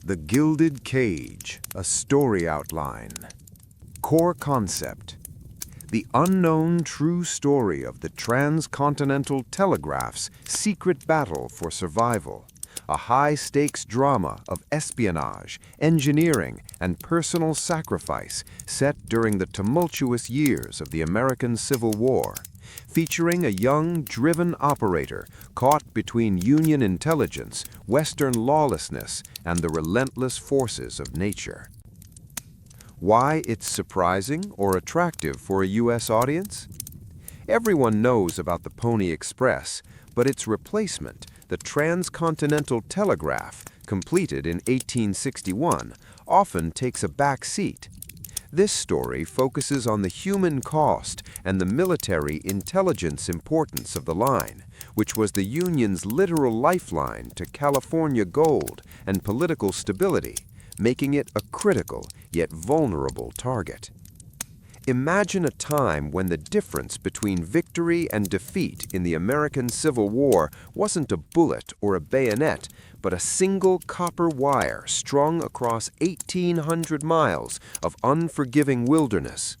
The Gilded Cage, a story outline. Core concept. The unknown true story of the transcontinental telegraph's secret battle for survival. A high-stakes drama of espionage, engineering, and personal sacrifice set during the tumultuous years of the American Civil War, featuring a young, driven operator caught between Union intelligence, Western lawlessness, and the relentless forces of nature. Why it's surprising or attractive for a U.S. audience? Everyone knows about the Pony Express, but its replacement, the transcontinental telegraph, completed in 1861, often takes a back seat. This story focuses on the human cost and the military intelligence importance of the line, which was the Union's literal lifeline to California gold and political stability, making it a critical yet vulnerable target. Imagine a time when the difference between victory and defeat in the American Civil War wasn't a bullet or a bayonet, but a single copper wire strung across 1,800 miles of unforgiving wilderness.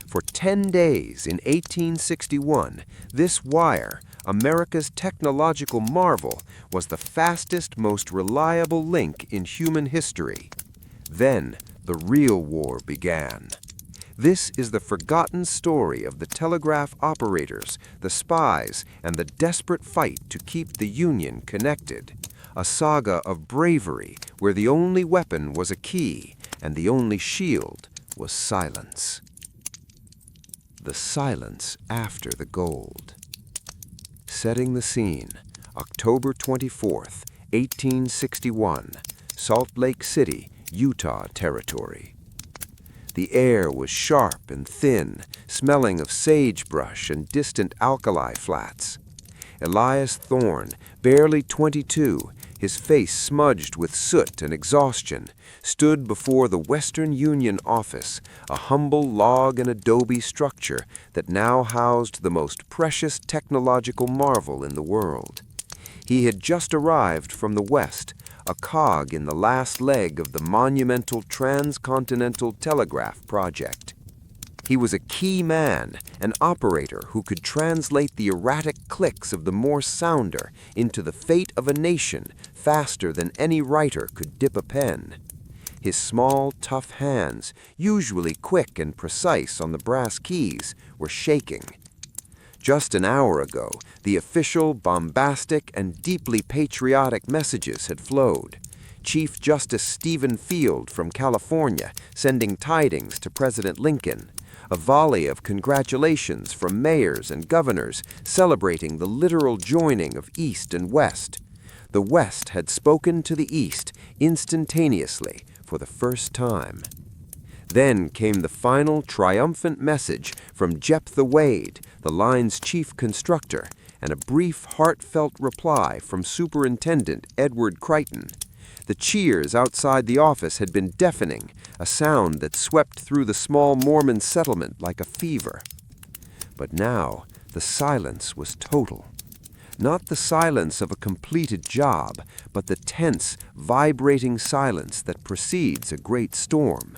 For 10 days in 1861, this wire, America's technological marvel, was the fastest, most reliable link in human history. Then, the real war began. This is the forgotten story of the telegraph operators, the spies, and the desperate fight to keep the Union connected. A saga of bravery where the only weapon was a key and the only shield was silence. The silence after the gold. Setting the scene, October 24th, 1861, Salt Lake City, Utah Territory. The air was sharp and thin, smelling of sagebrush and distant alkali flats. Elias Thorne, barely 22, his face smudged with soot and exhaustion, stood before the Western Union office, a humble log and adobe structure that now housed the most precious technological marvel in the world. He had just arrived from the West, a cog in the last leg of the monumental transcontinental telegraph project. He was a key man, an operator who could translate the erratic clicks of the Morse sounder into the fate of a nation faster than any writer could dip a pen. His small, tough hands, usually quick and precise on the brass keys, were shaking. Just an hour ago, the official, bombastic, and deeply patriotic messages had flowed. Chief Justice Stephen Field from California sending tidings to President Lincoln. A volley of congratulations from mayors and governors celebrating the literal joining of East and West. The West had spoken to the East instantaneously for the first time. Then came the final triumphant message from Jephthah Wade, the line's chief constructor, and a brief, heartfelt reply from Superintendent Edward Crichton. The cheers outside the office had been deafening, a sound that swept through the small Mormon settlement like a fever. But now the silence was total. Not the silence of a completed job, but the tense, vibrating silence that precedes a great storm.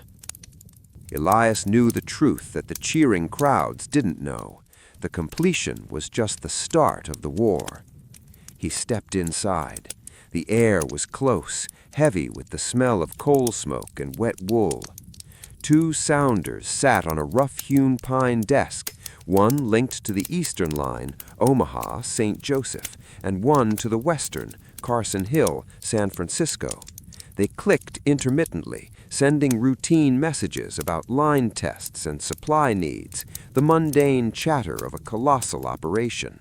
Elias knew the truth that the cheering crowds didn't know. The completion was just the start of the war. He stepped inside. The air was close, heavy with the smell of coal smoke and wet wool. Two sounders sat on a rough-hewn pine desk, one linked to the eastern line, Omaha, St. Joseph, and one to the western, Carson Hill, San Francisco. They clicked intermittently, sending routine messages about line tests and supply needs, the mundane chatter of a colossal operation.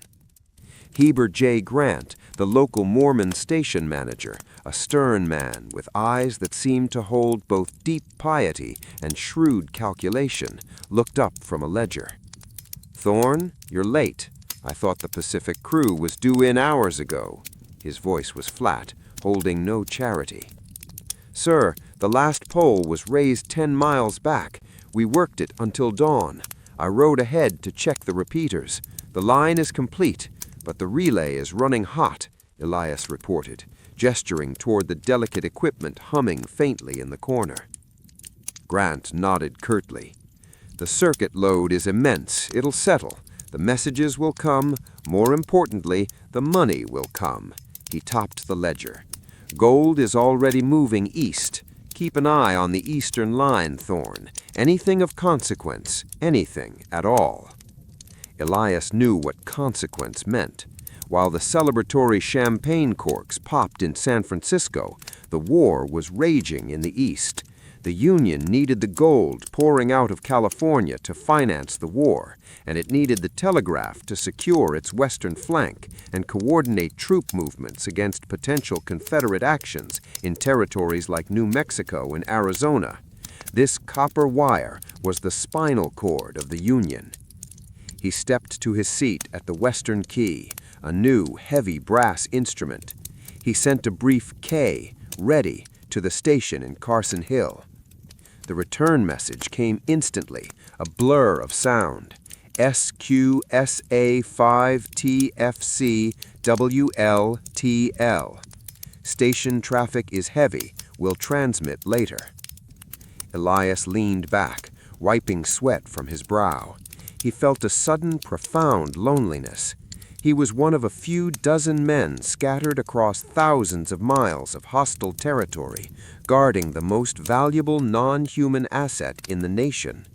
Heber J. Grant, the local Mormon station manager, a stern man with eyes that seemed to hold both deep piety and shrewd calculation, looked up from a ledger. "Thorne, you're late. I thought the Pacific crew was due in hours ago." His voice was flat, holding no charity. "Sir, the last pole was raised 10 miles back. We worked it until dawn. I rode ahead to check the repeaters. The line is complete, but the relay is running hot," Elias reported, gesturing toward the delicate equipment humming faintly in the corner. Grant nodded curtly. "The circuit load is immense. It'll settle. The messages will come. More importantly, the money will come." He topped the ledger. "Gold is already moving east. Keep an eye on the eastern line, Thorne. Anything of consequence, anything at all." Elias knew what consequence meant. While the celebratory champagne corks popped in San Francisco, the war was raging in the east. The Union needed the gold pouring out of California to finance the war, and it needed the Telegraph to secure its western flank and coordinate troop movements against potential Confederate actions in territories like New Mexico and Arizona. This copper wire was the spinal cord of the Union. He stepped to his seat at the western key, a new, heavy brass instrument. He sent a brief K, ready, to the station in Carson Hill. The return message came instantly, a blur of sound. SQSA5TFCWLTL. Station traffic is heavy. Will transmit later. Elias leaned back, wiping sweat from his brow. He felt a sudden, profound loneliness. He was one of a few dozen men scattered across thousands of miles of hostile territory, guarding the most valuable non-human asset in the nation.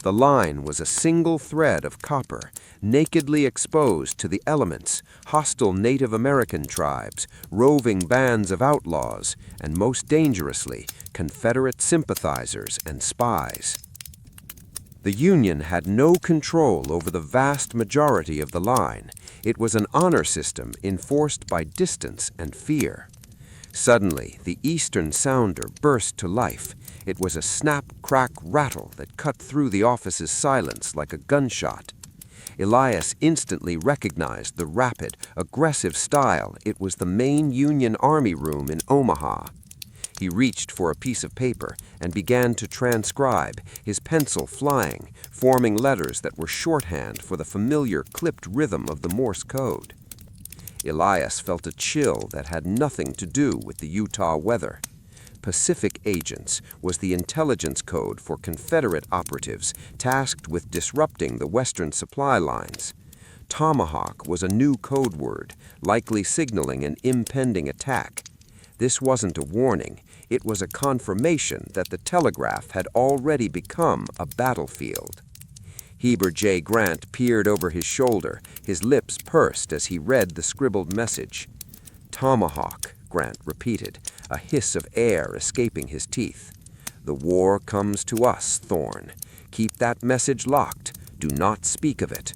The line was a single thread of copper, nakedly exposed to the elements, hostile Native American tribes, roving bands of outlaws, and most dangerously, Confederate sympathizers and spies. The Union had no control over the vast majority of the line. It was an honor system enforced by distance and fear. Suddenly, the eastern sounder burst to life. It was a snap-crack-rattle that cut through the office's silence like a gunshot. Elias instantly recognized the rapid, aggressive style. It was the main Union Army room in Omaha. He reached for a piece of paper and began to transcribe, his pencil flying, forming letters that were shorthand for the familiar clipped rhythm of the Morse code. Elias felt a chill that had nothing to do with the Utah weather. Pacific Agents was the intelligence code for Confederate operatives tasked with disrupting the Western supply lines. Tomahawk was a new code word, likely signaling an impending attack. This wasn't a warning. It was a confirmation that the Telegraph had already become a battlefield. Heber J. Grant peered over his shoulder, his lips pursed as he read the scribbled message. "Tomahawk," Grant repeated, a hiss of air escaping his teeth. "The war comes to us, Thorne. Keep that message locked. Do not speak of it."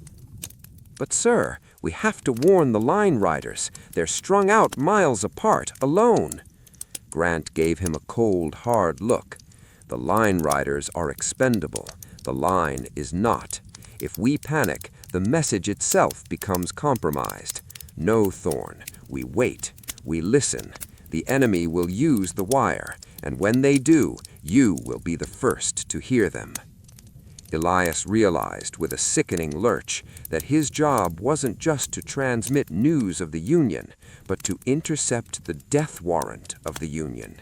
"But, sir, we have to warn the line riders. They're strung out miles apart, alone." Grant gave him a cold, hard look. "The line riders are expendable. The line is not. If we panic, the message itself becomes compromised. No, Thorne, we wait. We listen. The enemy will use the wire, and when they do, you will be the first to hear them." Elias realized with a sickening lurch that his job wasn't just to transmit news of the Union, but to intercept the death warrant of the Union.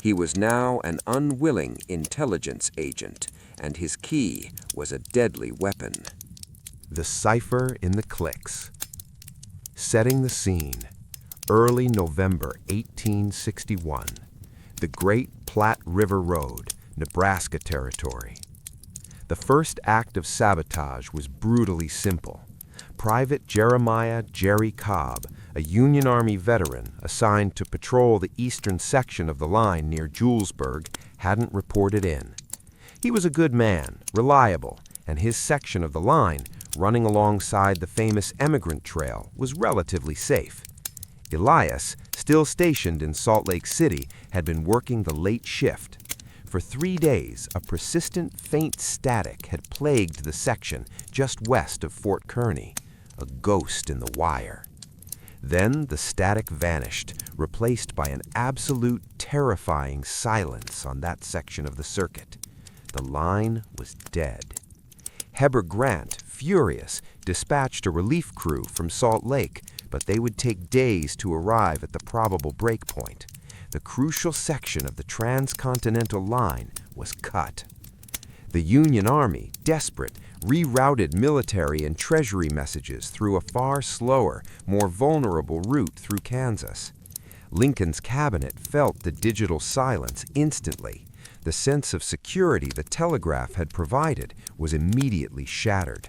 He was now an unwilling intelligence agent, and his key was a deadly weapon. The cipher in the clicks. Setting the scene. Early November 1861. The Great Platte River Road, Nebraska Territory. The first act of sabotage was brutally simple. Private Jeremiah "Jerry" Cobb, a Union Army veteran assigned to patrol the eastern section of the line near Julesburg, hadn't reported in. He was a good man, reliable, and his section of the line, running alongside the famous Emigrant Trail, was relatively safe. Elias, still stationed in Salt Lake City, had been working the late shift. For 3 days, a persistent faint static had plagued the section just west of Fort Kearny, a ghost in the wire. Then the static vanished, replaced by an absolute terrifying silence on that section of the circuit. The line was dead. Heber Grant, furious, dispatched a relief crew from Salt Lake, but they would take days to arrive at the probable breakpoint. The crucial section of the transcontinental line was cut. The Union Army, desperate, rerouted military and treasury messages through a far slower, more vulnerable route through Kansas. Lincoln's cabinet felt the digital silence instantly. The sense of security the telegraph had provided was immediately shattered.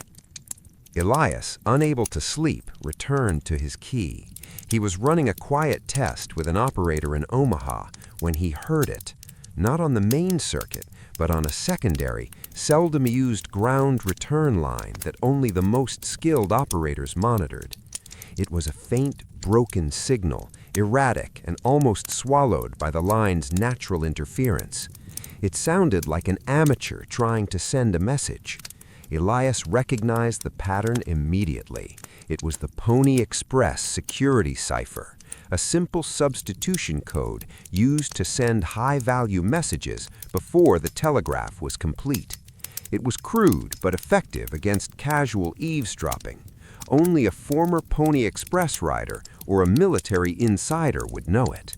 Elias, unable to sleep, returned to his key. He was running a quiet test with an operator in Omaha when he heard it, not on the main circuit, but on a secondary, seldom used ground return line that only the most skilled operators monitored. It was a faint, broken signal, erratic and almost swallowed by the line's natural interference. It sounded like an amateur trying to send a message. Elias recognized the pattern immediately. It was the Pony Express security cipher, a simple substitution code used to send high-value messages before the telegraph was complete. It was crude but effective against casual eavesdropping. Only a former Pony Express rider or a military insider would know it.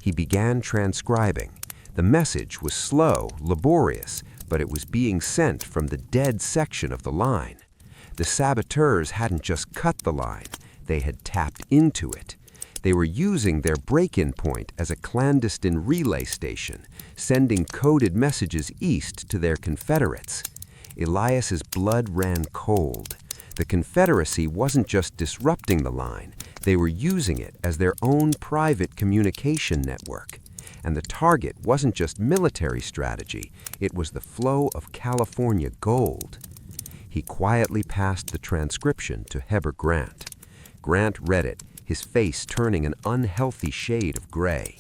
He began transcribing. The message was slow, laborious, but it was being sent from the dead section of the line. The saboteurs hadn't just cut the line, they had tapped into it. They were using their break-in point as a clandestine relay station, sending coded messages east to their Confederates. Elias's blood ran cold. The Confederacy wasn't just disrupting the line, they were using it as their own private communication network. And the target wasn't just military strategy, it was the flow of California gold. He quietly passed the transcription to Heber Grant. Grant read it, his face turning an unhealthy shade of gray.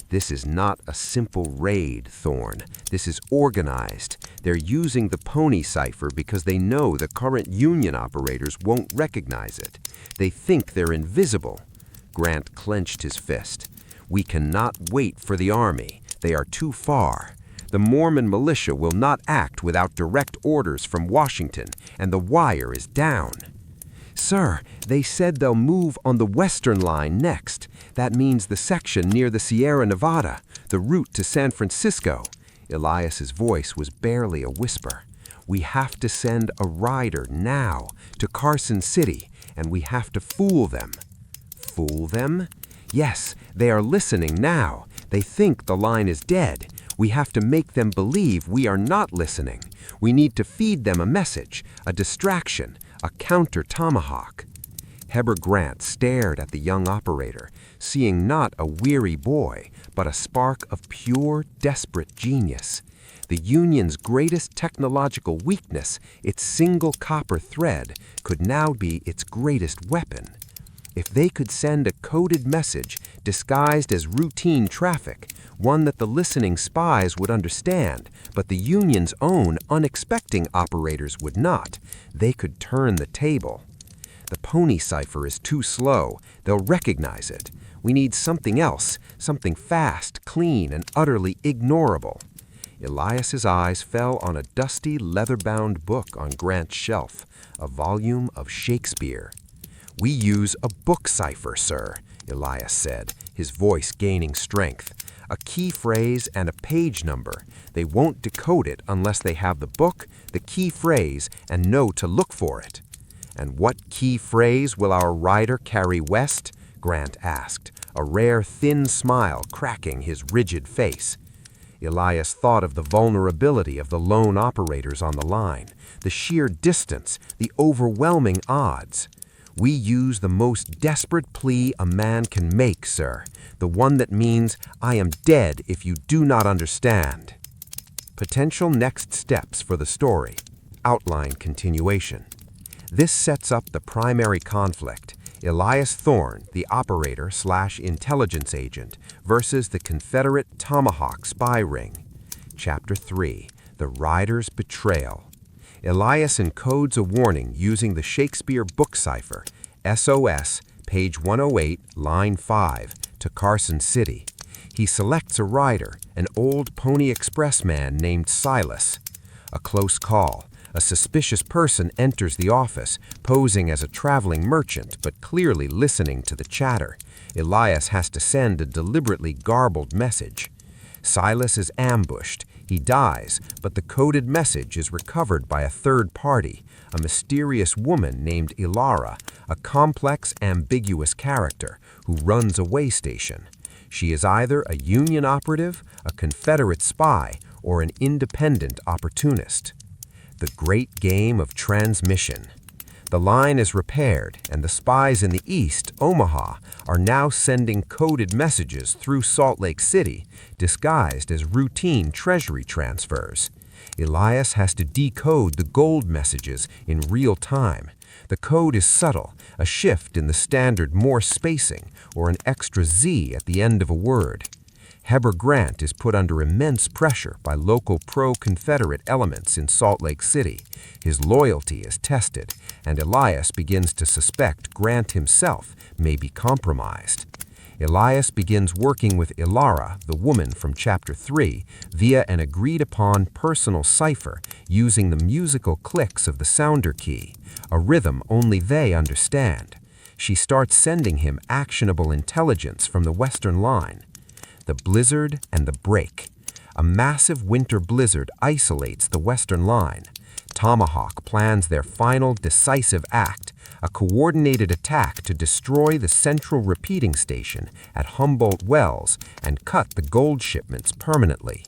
This is not a simple raid, Thorne. This is organized. They're using the Pony cipher because they know the current Union operators won't recognize it. They think they're invisible. Grant clenched his fist. We cannot wait for the Army. They are too far. The Mormon militia will not act without direct orders from Washington, and the wire is down. Sir, they said they'll move on the western line next. That means the section near the Sierra Nevada, the route to San Francisco. Elias's voice was barely a whisper. We have to send a rider now to Carson City, and we have to fool them. Fool them? Yes, they are listening now. They think the line is dead. We have to make them believe we are not listening. We need to feed them a message, a distraction, a counter-tomahawk. Heber Grant stared at the young operator, seeing not a weary boy, but a spark of pure, desperate genius. The Union's greatest technological weakness, its single copper thread, could now be its greatest weapon. If they could send a coded message disguised as routine traffic, one that the listening spies would understand, but the Union's own unexpecting operators would not, they could turn the table. The Pony cipher is too slow. They'll recognize it. We need something else, something fast, clean, and utterly ignorable. Elias's eyes fell on a dusty, leather-bound book on Grant's shelf, a volume of Shakespeare. We use a book cipher, sir, Elias said, his voice gaining strength. A key phrase and a page number. They won't decode it unless they have the book, the key phrase, and know to look for it. And what key phrase will our rider carry west? Grant asked, a rare thin smile cracking his rigid face. Elias thought of the vulnerability of the lone operators on the line, the sheer distance, the overwhelming odds. We use the most desperate plea a man can make, sir, the one that means, I am dead if you do not understand. Potential next steps for the story. Outline continuation. This sets up the primary conflict, Elias Thorne, the operator/intelligence agent, versus the Confederate Tomahawk spy ring. Chapter 3, The Rider's Betrayal. Elias encodes a warning using the Shakespeare book cipher, SOS, page 108, line 5, to Carson City. He selects a rider, an old Pony Express man named Silas. A close call. A suspicious person enters the office, posing as a traveling merchant but clearly listening to the chatter. Elias has to send a deliberately garbled message. Silas is ambushed. He dies, but the coded message is recovered by a third party, a mysterious woman named Ilara, a complex, ambiguous character who runs a way station. She is either a Union operative, a Confederate spy, or an independent opportunist. The great game of transmission. The line is repaired, and the spies in the East, Omaha, are now sending coded messages through Salt Lake City, disguised as routine treasury transfers. Elias has to decode the gold messages in real time. The code is subtle, a shift in the standard Morse spacing, or an extra Z at the end of a word. Heber Grant is put under immense pressure by local pro-Confederate elements in Salt Lake City. His loyalty is tested, and Elias begins to suspect Grant himself may be compromised. Elias begins working with Ilara, the woman from Chapter 3, via an agreed-upon personal cipher using the musical clicks of the sounder key, a rhythm only they understand. She starts sending him actionable intelligence from the Western Line. The blizzard and the break. A massive winter blizzard isolates the Western Line. Tomahawk plans their final decisive act, a coordinated attack to destroy the central repeating station at Humboldt Wells and cut the gold shipments permanently.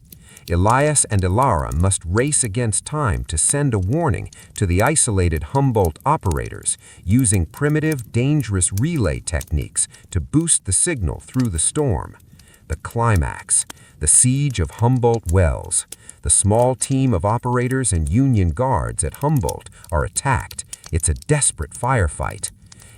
Elias and Ilara must race against time to send a warning to the isolated Humboldt operators, using primitive, dangerous relay techniques to boost the signal through the storm. The climax, the siege of Humboldt Wells. The small team of operators and Union guards at Humboldt are attacked. It's a desperate firefight.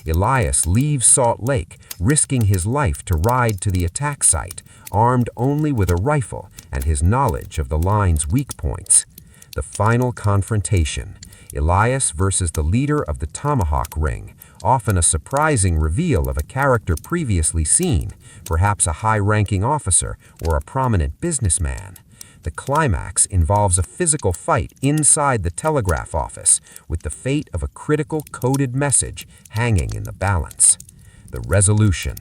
Elias leaves Salt Lake, risking his life to ride to the attack site, armed only with a rifle and his knowledge of the line's weak points. The final confrontation. Elias versus the leader of the Tomahawk Ring, often a surprising reveal of a character previously seen, perhaps a high-ranking officer or a prominent businessman. The climax involves a physical fight inside the Telegraph office, with the fate of a critical coded message hanging in the balance. The resolution.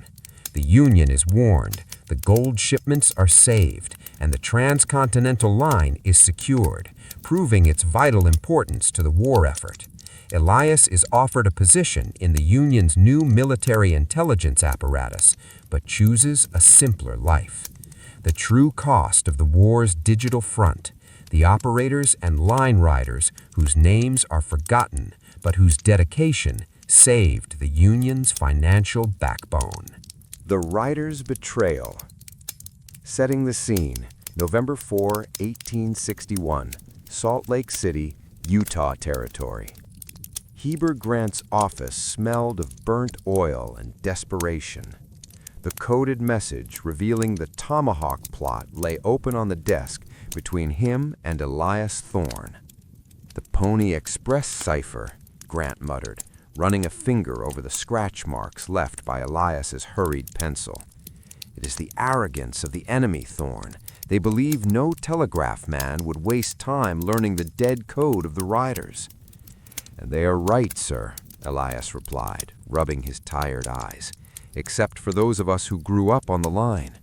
The Union is warned, the gold shipments are saved, and the transcontinental line is secured, proving its vital importance to the war effort. Elias is offered a position in the Union's new military intelligence apparatus, but chooses a simpler life. The true cost of the war's digital front, the operators and line riders whose names are forgotten, but whose dedication saved the Union's financial backbone. The Rider's Betrayal. Setting the scene, November 4, 1861, Salt Lake City, Utah Territory. Heber Grant's office smelled of burnt oil and desperation. The coded message revealing the Tomahawk plot lay open on the desk between him and Elias Thorne. "The Pony Express cipher," Grant muttered, running a finger over the scratch marks left by Elias's hurried pencil. "It is the arrogance of the enemy, Thorne. They believe no telegraph man would waste time learning the dead code of the riders." "And they are right, sir," Elias replied, rubbing his tired eyes, "except for those of us who grew up on the line.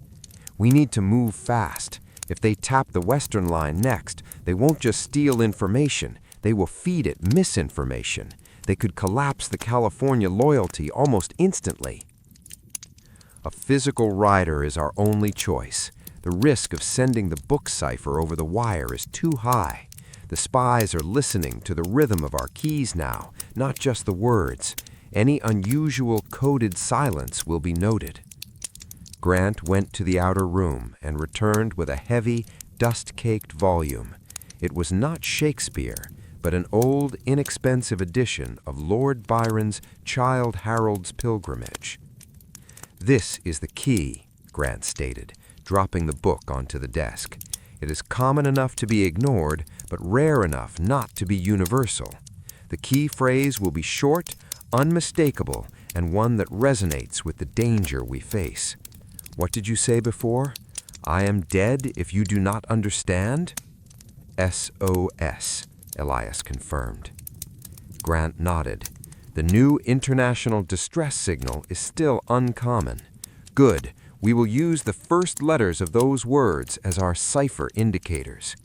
We need to move fast. If they tap the Western Line next, they won't just steal information, they will feed it misinformation. They could collapse the California loyalty almost instantly. A physical rider is our only choice. The risk of sending the book cipher over the wire is too high. The spies are listening to the rhythm of our keys now, not just the words. Any unusual coded silence will be noted." Grant went to the outer room and returned with a heavy, dust-caked volume. It was not Shakespeare, but an old, inexpensive edition of Lord Byron's Childe Harold's Pilgrimage. "This is the key," Grant stated, dropping the book onto the desk. "It is common enough to be ignored, but rare enough not to be universal. The key phrase will be short, unmistakable, and one that resonates with the danger we face. What did you say before? I am dead if you do not understand? SOS, Elias confirmed. Grant nodded. The new international distress signal is still uncommon. Good. We will use the first letters of those words as our cipher indicators.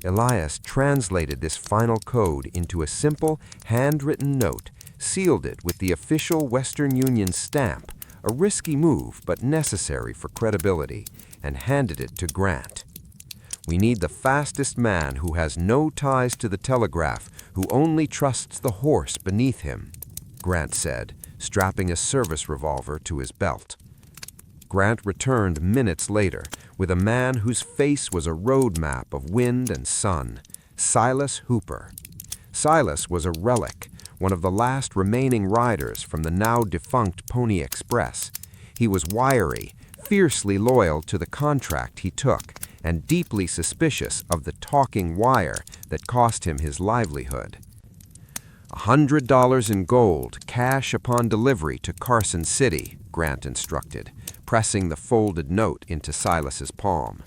Elias translated this final code into a simple, handwritten note, sealed it with the official Western Union stamp, a risky move but necessary for credibility, and handed it to Grant. We need the fastest man who has no ties to the Telegraph, who only trusts the horse beneath him, Grant said, strapping a service revolver to his belt. Grant returned minutes later with a man whose face was a road map of wind and sun, Silas Hooper. Silas was a relic, one of the last remaining riders from the now-defunct Pony Express. He was wiry, fiercely loyal to the contract he took, and deeply suspicious of the talking wire that cost him his livelihood. $100 in gold, cash upon delivery to Carson City, Grant instructed, pressing the folded note into Silas's palm.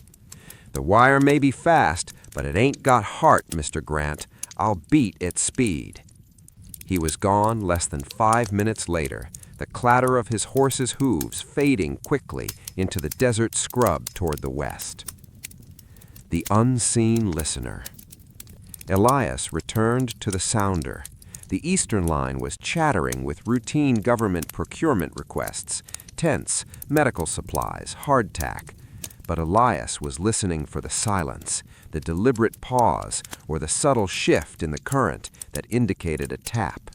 The wire may be fast, but it ain't got heart, Mr. Grant. I'll beat its speed. He was gone less than 5 minutes later, the clatter of his horse's hooves fading quickly into the desert scrub toward the west. The unseen listener. Elias returned to the sounder. The Eastern Line was chattering with routine government procurement requests, tents, medical supplies, hardtack. But Elias was listening for the silence, the deliberate pause, or the subtle shift in the current that indicated a tap.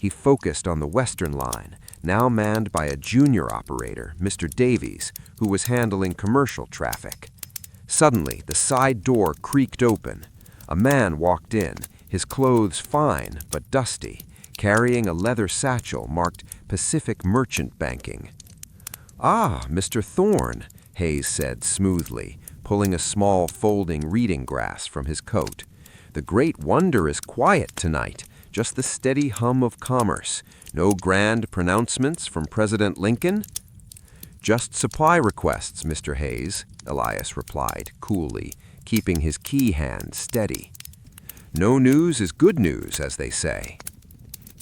He focused on the Western Line, now manned by a junior operator, Mr. Davies, who was handling commercial traffic. Suddenly, the side door creaked open. A man walked in, his clothes fine but dusty, carrying a leather satchel marked Pacific Merchant Banking. "Ah, Mr. Thorne," Hayes said smoothly, pulling a small folding reading glass from his coat. "The great wonder is quiet tonight, just the steady hum of commerce. No grand pronouncements from President Lincoln?" "Just supply requests, Mr. Hayes," Elias replied coolly, keeping his key hand steady. "No news is good news, as they say."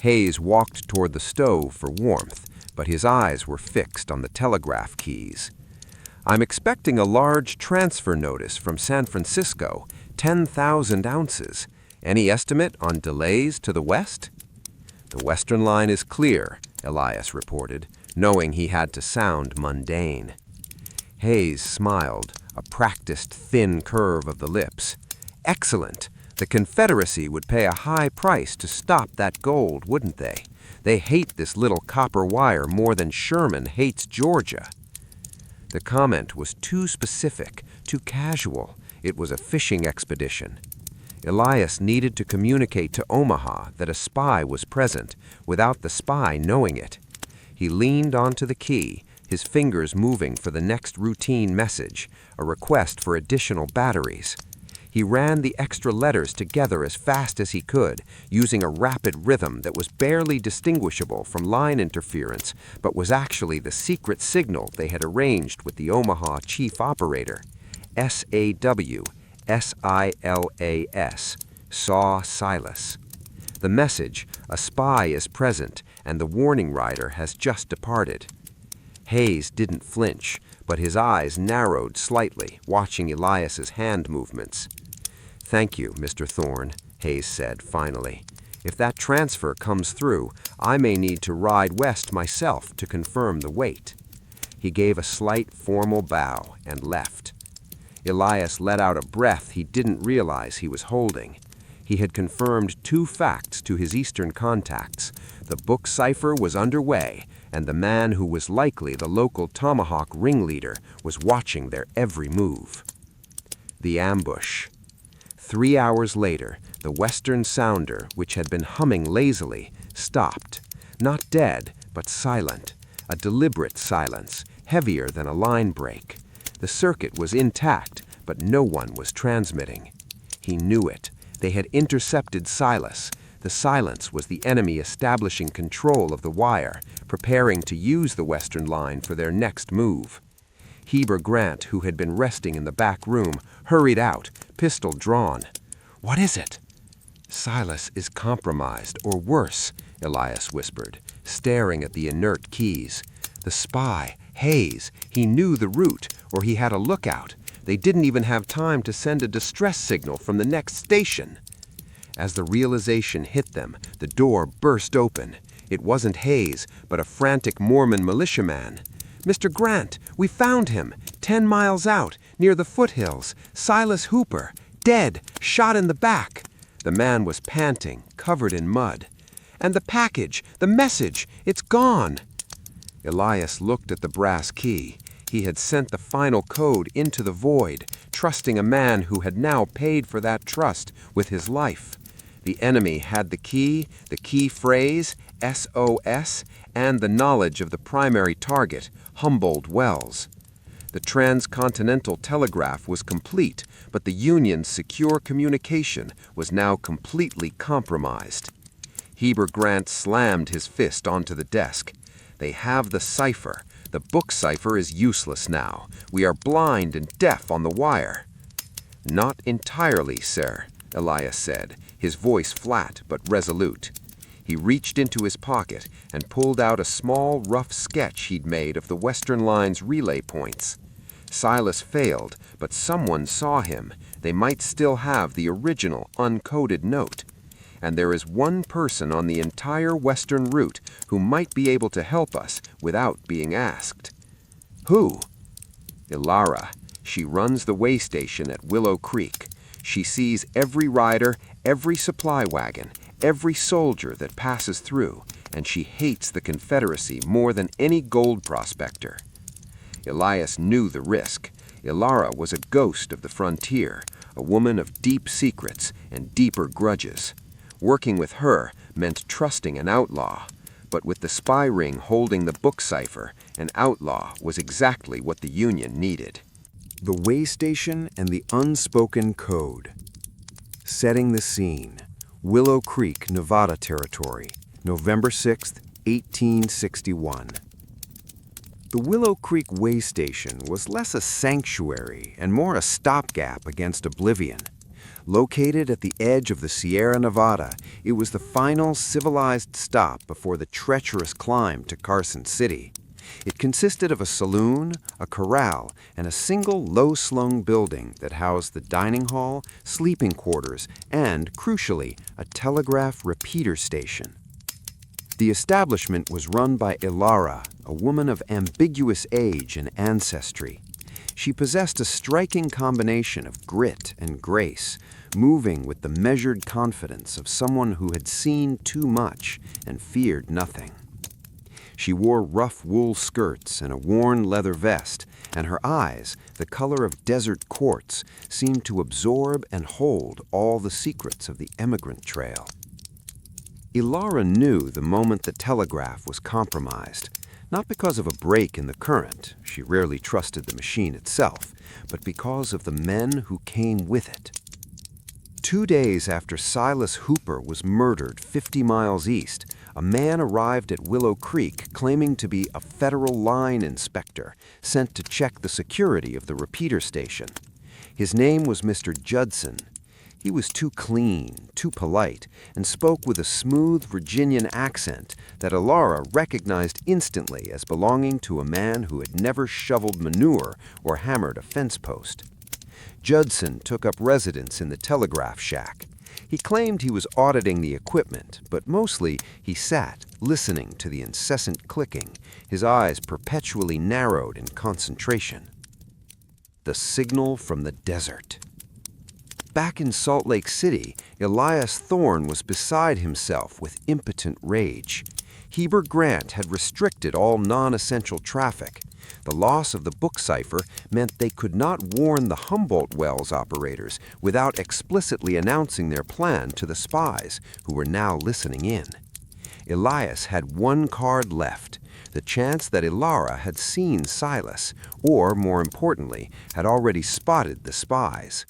Hayes walked toward the stove for warmth, but his eyes were fixed on the telegraph keys. "I'm expecting a large transfer notice from San Francisco, 10,000 ounces. Any estimate on delays to the west?" "The Western Line is clear," Elias reported, knowing he had to sound mundane. Hayes smiled, a practiced thin curve of the lips. "Excellent. The Confederacy would pay a high price to stop that gold, wouldn't they? They hate this little copper wire more than Sherman hates Georgia." The comment was too specific, too casual. It was a fishing expedition. Elias needed to communicate to Omaha that a spy was present, without the spy knowing it. He leaned onto the key, his fingers moving for the next routine message, a request for additional batteries. He ran the extra letters together as fast as he could, using a rapid rhythm that was barely distinguishable from line interference, but was actually the secret signal they had arranged with the Omaha chief operator. SAW-SILAS, saw Silas. The message, "A spy is present, and the warning rider has just departed." Hayes didn't flinch, but his eyes narrowed slightly, watching Elias's hand movements. "Thank you, Mr. Thorne," Hayes said finally. "If that transfer comes through, I may need to ride west myself to confirm the weight." He gave a slight formal bow and left. Elias let out a breath he didn't realize he was holding. He had confirmed 2 facts to his Eastern contacts. The book cipher was underway, and the man who was likely the local Tomahawk ringleader was watching their every move. The ambush. 3 hours later, the Western sounder, which had been humming lazily, stopped. Not dead, but silent. A deliberate silence, heavier than a line break. The circuit was intact, but no one was transmitting. He knew it. They had intercepted Silas. The silence was the enemy establishing control of the wire, preparing to use the Western Line for their next move. Heber Grant, who had been resting in the back room, hurried out, pistol drawn. "What is it?" "Silas is compromised, or worse," Elias whispered, staring at the inert keys. "The spy, Hayes, he knew the route, or he had a lookout. They didn't even have time to send a distress signal from the next station." As the realization hit them, the door burst open. It wasn't Hayes, but a frantic Mormon militiaman. "Mr. Grant, we found him, 10 miles out, near the foothills. Silas Hooper, dead, shot in the back." The man was panting, covered in mud. "And the package, the message, it's gone." Elias looked at the brass key. He had sent the final code into the void, trusting a man who had now paid for that trust with his life. The enemy had the key phrase, SOS, and the knowledge of the primary target, Humboldt Wells. The transcontinental telegraph was complete, but the Union's secure communication was now completely compromised. Heber Grant slammed his fist onto the desk. "They have the cipher. The book cipher is useless now. We are blind and deaf on the wire." "Not entirely, sir," Elias said, his voice flat but resolute. He reached into his pocket and pulled out a small, rough sketch he'd made of the Western Line's relay points. Silas failed, but someone saw him. They might still have the original uncoded note. And there is one person on the entire Western route who might be able to help us without being asked. "Who?" "Ilara. She runs the way station at Willow Creek. She sees every rider, every supply wagon, every soldier that passes through, and she hates the Confederacy more than any gold prospector." Elias knew the risk. Ilara was a ghost of the frontier, a woman of deep secrets and deeper grudges. Working with her meant trusting an outlaw, but with the spy ring holding the book cipher, an outlaw was exactly what the Union needed. The way station and the unspoken code. Setting the scene. Willow Creek, Nevada Territory, November 6, 1861. The Willow Creek way station was less a sanctuary and more a stopgap against oblivion. Located at the edge of the Sierra Nevada, it was the final civilized stop before the treacherous climb to Carson City. It consisted of a saloon, a corral, and a single low-slung building that housed the dining hall, sleeping quarters, and, crucially, a telegraph repeater station. The establishment was run by Ilara, a woman of ambiguous age and ancestry. She possessed a striking combination of grit and grace, moving with the measured confidence of someone who had seen too much and feared nothing. She wore rough wool skirts and a worn leather vest, and her eyes, the color of desert quartz, seemed to absorb and hold all the secrets of the emigrant trail. Ilara knew the moment the telegraph was compromised, not because of a break in the current, she rarely trusted the machine itself, but because of the men who came with it. 2 days after Silas Hooper was murdered 50 miles east, a man arrived at Willow Creek claiming to be a federal line inspector sent to check the security of the repeater station. His name was Mr. Judson. He was too clean, too polite, and spoke with a smooth Virginian accent that Ilara recognized instantly as belonging to a man who had never shoveled manure or hammered a fence post. Judson took up residence in the telegraph shack. He claimed he was auditing the equipment, but mostly he sat, listening to the incessant clicking, his eyes perpetually narrowed in concentration. The signal from the desert. Back in Salt Lake City, Elias Thorne was beside himself with impotent rage. Heber Grant had restricted all non-essential traffic. The loss of the book cipher meant they could not warn the Humboldt Wells operators without explicitly announcing their plan to the spies, who were now listening in. Elias had one card left, the chance that Ilara had seen Silas, or, more importantly, had already spotted the spies.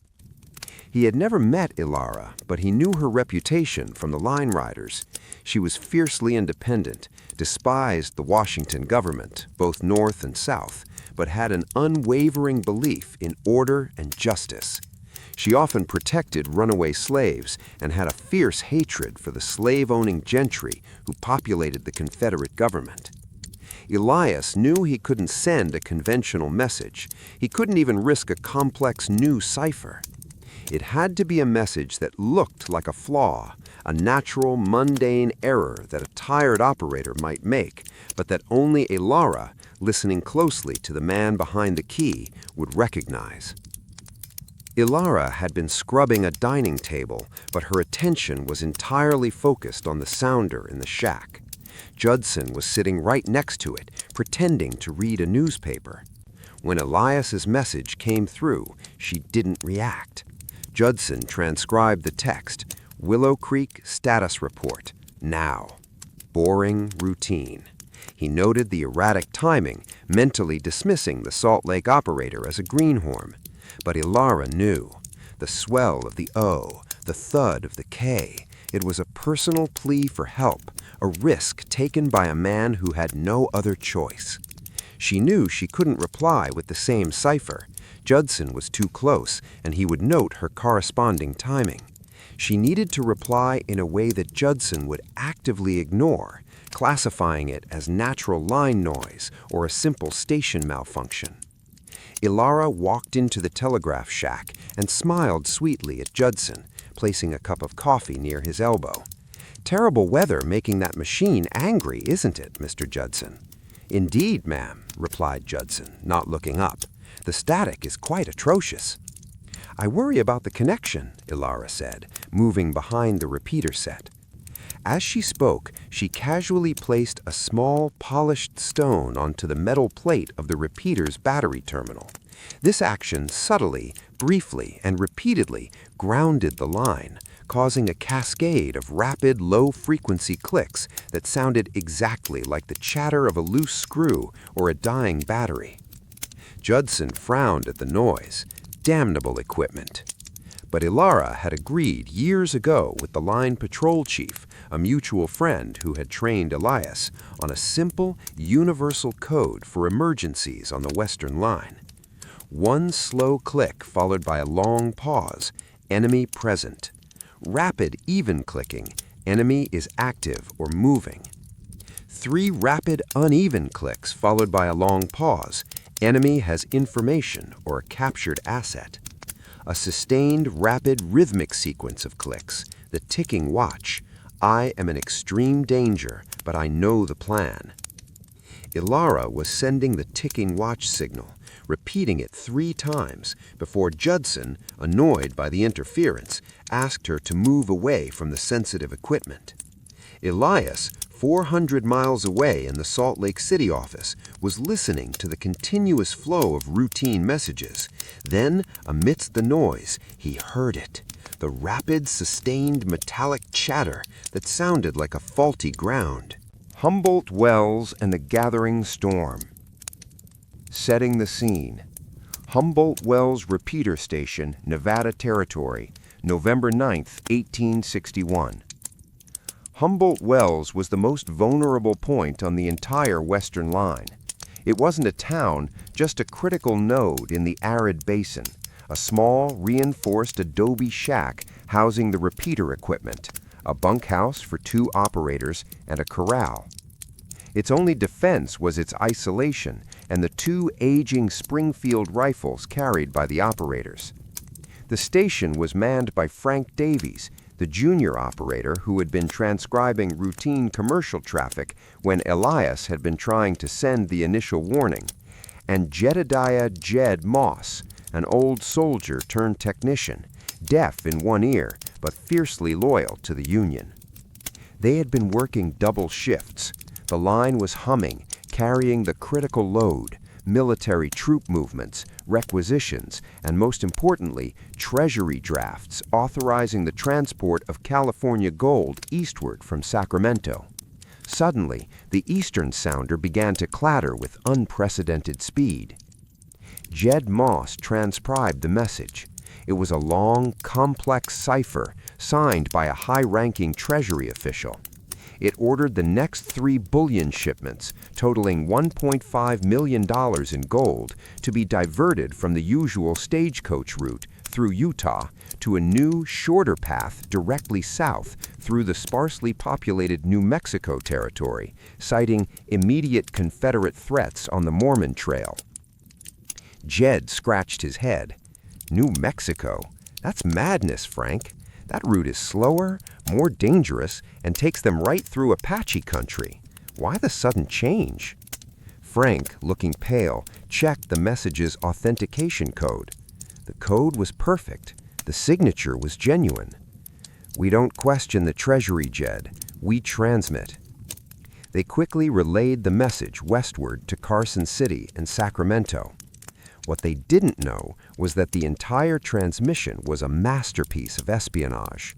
He had never met Ilara, but he knew her reputation from the line riders. She was fiercely independent, despised the Washington government, both North and South, but had an unwavering belief in order and justice. She often protected runaway slaves and had a fierce hatred for the slave-owning gentry who populated the Confederate government. Elias knew he couldn't send a conventional message. He couldn't even risk a complex new cipher. It had to be a message that looked like a flaw, a natural, mundane error that a tired operator might make, but that only Elara, listening closely to the man behind the key, would recognize. Elara had been scrubbing a dining table, but her attention was entirely focused on the sounder in the shack. Judson was sitting right next to it, pretending to read a newspaper. When Elias's message came through, she didn't react. Judson transcribed the text, Willow Creek Status Report, now. Boring routine. He noted the erratic timing, mentally dismissing the Salt Lake operator as a greenhorn. But Elara knew. The swell of the O, the thud of the K. It was a personal plea for help, a risk taken by a man who had no other choice. She knew she couldn't reply with the same cipher. Judson was too close, and he would note her corresponding timing. She needed to reply in a way that Judson would actively ignore, classifying it as natural line noise or a simple station malfunction. Elara walked into the telegraph shack and smiled sweetly at Judson, placing a cup of coffee near his elbow. "Terrible weather making that machine angry, isn't it, Mr. Judson?" "Indeed, ma'am," replied Judson, not looking up. "The static is quite atrocious." "I worry about the connection," Elara said, moving behind the repeater set. As she spoke, she casually placed a small, polished stone onto the metal plate of the repeater's battery terminal. This action subtly, briefly, and repeatedly grounded the line, causing a cascade of rapid, low-frequency clicks that sounded exactly like the chatter of a loose screw or a dying battery. Judson frowned at the noise. Damnable equipment. But Elara had agreed years ago with the line patrol chief, a mutual friend who had trained Elias, on a simple, universal code for emergencies on the Western Line. One slow click followed by a long pause, enemy present. Rapid, even clicking, enemy is active or moving. 3 rapid, uneven clicks followed by a long pause, enemy has information or a captured asset. A sustained, rapid, rhythmic sequence of clicks, the ticking watch. I am in extreme danger, but I know the plan. Elara was sending the ticking watch signal, repeating it 3 times before Judson, annoyed by the interference, asked her to move away from the sensitive equipment. Elias, 400 miles away in the Salt Lake City office, was listening to the continuous flow of routine messages. Then, amidst the noise, he heard it. The rapid, sustained, metallic chatter that sounded like a faulty ground. Humboldt Wells and the gathering storm. Setting the scene. Humboldt Wells Repeater Station, Nevada Territory, November 9, 1861. Humboldt Wells was the most vulnerable point on the entire Western Line. It wasn't a town, just a critical node in the arid basin, a small, reinforced adobe shack housing the repeater equipment, a bunkhouse for 2 operators, and a corral. Its only defense was its isolation and the 2 aging Springfield rifles carried by the operators. The station was manned by Frank Davies, the junior operator who had been transcribing routine commercial traffic when Elias had been trying to send the initial warning, and Jedediah Jed Moss, an old soldier turned technician, deaf in one ear but fiercely loyal to the Union. They had been working double shifts. The line was humming, carrying the critical load, military troop movements, requisitions, and most importantly, treasury drafts authorizing the transport of California gold eastward from Sacramento. Suddenly, the eastern sounder began to clatter with unprecedented speed. Jed Moss transcribed the message. It was a long, complex cipher signed by a high-ranking treasury official. It ordered the next 3 bullion shipments, totaling $1.5 million in gold, to be diverted from the usual stagecoach route through Utah to a new, shorter path directly south through the sparsely populated New Mexico territory, citing immediate Confederate threats on the Mormon Trail. Jed scratched his head. New Mexico? That's madness, Frank. That route is slower, more dangerous, and takes them right through Apache country. Why the sudden change? Frank, looking pale, checked the message's authentication code. The code was perfect. The signature was genuine. We don't question the treasury, Jed. We transmit. They quickly relayed the message westward to Carson City and Sacramento. What they didn't know was that the entire transmission was a masterpiece of espionage.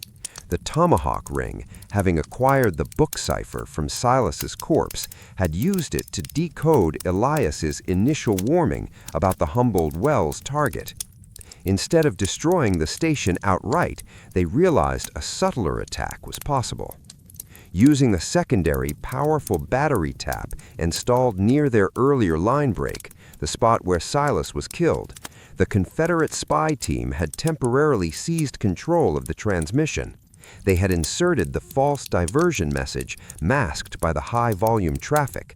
The Tomahawk Ring, having acquired the book cipher from Silas's corpse, had used it to decode Elias's initial warning about the Humboldt Wells target. Instead of destroying the station outright, they realized a subtler attack was possible. Using the secondary, powerful battery tap installed near their earlier line break, the spot where Silas was killed, the Confederate spy team had temporarily seized control of the transmission. They had inserted the false diversion message masked by the high-volume traffic.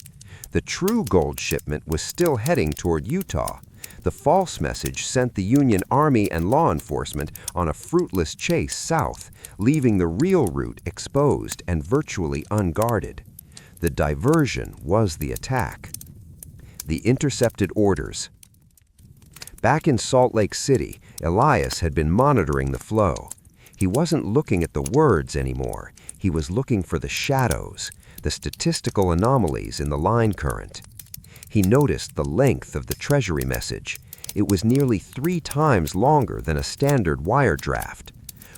The true gold shipment was still heading toward Utah. The false message sent the Union Army and law enforcement on a fruitless chase south, leaving the real route exposed and virtually unguarded. The diversion was the attack. The intercepted orders. Back in Salt Lake City, Elias had been monitoring the flow. He wasn't looking at the words anymore. He was looking for the shadows, the statistical anomalies in the line current. He noticed the length of the treasury message. It was nearly 3 times longer than a standard wire draft.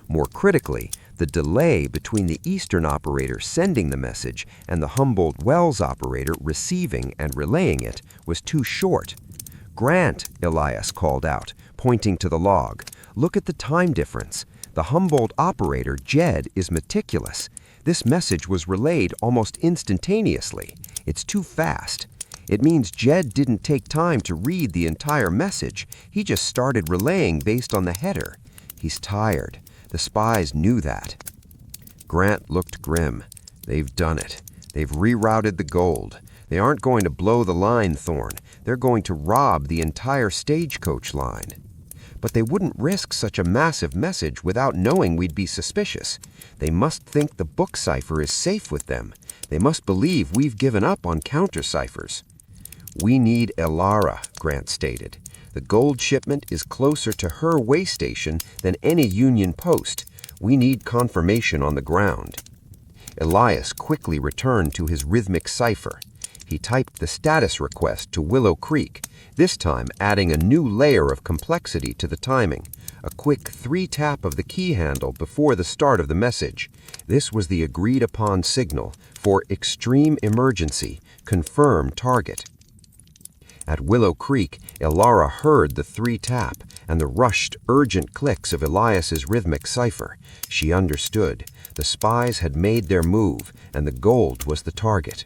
More critically, the delay between the Eastern operator sending the message and the Humboldt Wells operator receiving and relaying it was too short. "Grant," Elias called out, pointing to the log. "Look at the time difference. The Humboldt operator, Jed, is meticulous. This message was relayed almost instantaneously. It's too fast. It means Jed didn't take time to read the entire message. He just started relaying based on the header. He's tired. The spies knew that." Grant looked grim. "They've done it. They've rerouted the gold. They aren't going to blow the line, Thorne. They're going to rob the entire stagecoach line." "But they wouldn't risk such a massive message without knowing we'd be suspicious. They must think the book cipher is safe with them. They must believe we've given up on counter ciphers." "We need Elara," Grant stated. "The gold shipment is closer to her way station than any Union post. We need confirmation on the ground." Elias quickly returned to his rhythmic cipher. He typed the status request to Willow Creek, this time adding a new layer of complexity to the timing, a quick 3-tap of the key handle before the start of the message. This was the agreed-upon signal for extreme emergency, confirm target. At Willow Creek, Elara heard the 3-tap and the rushed, urgent clicks of Elias's rhythmic cipher. She understood. The spies had made their move, and the gold was the target.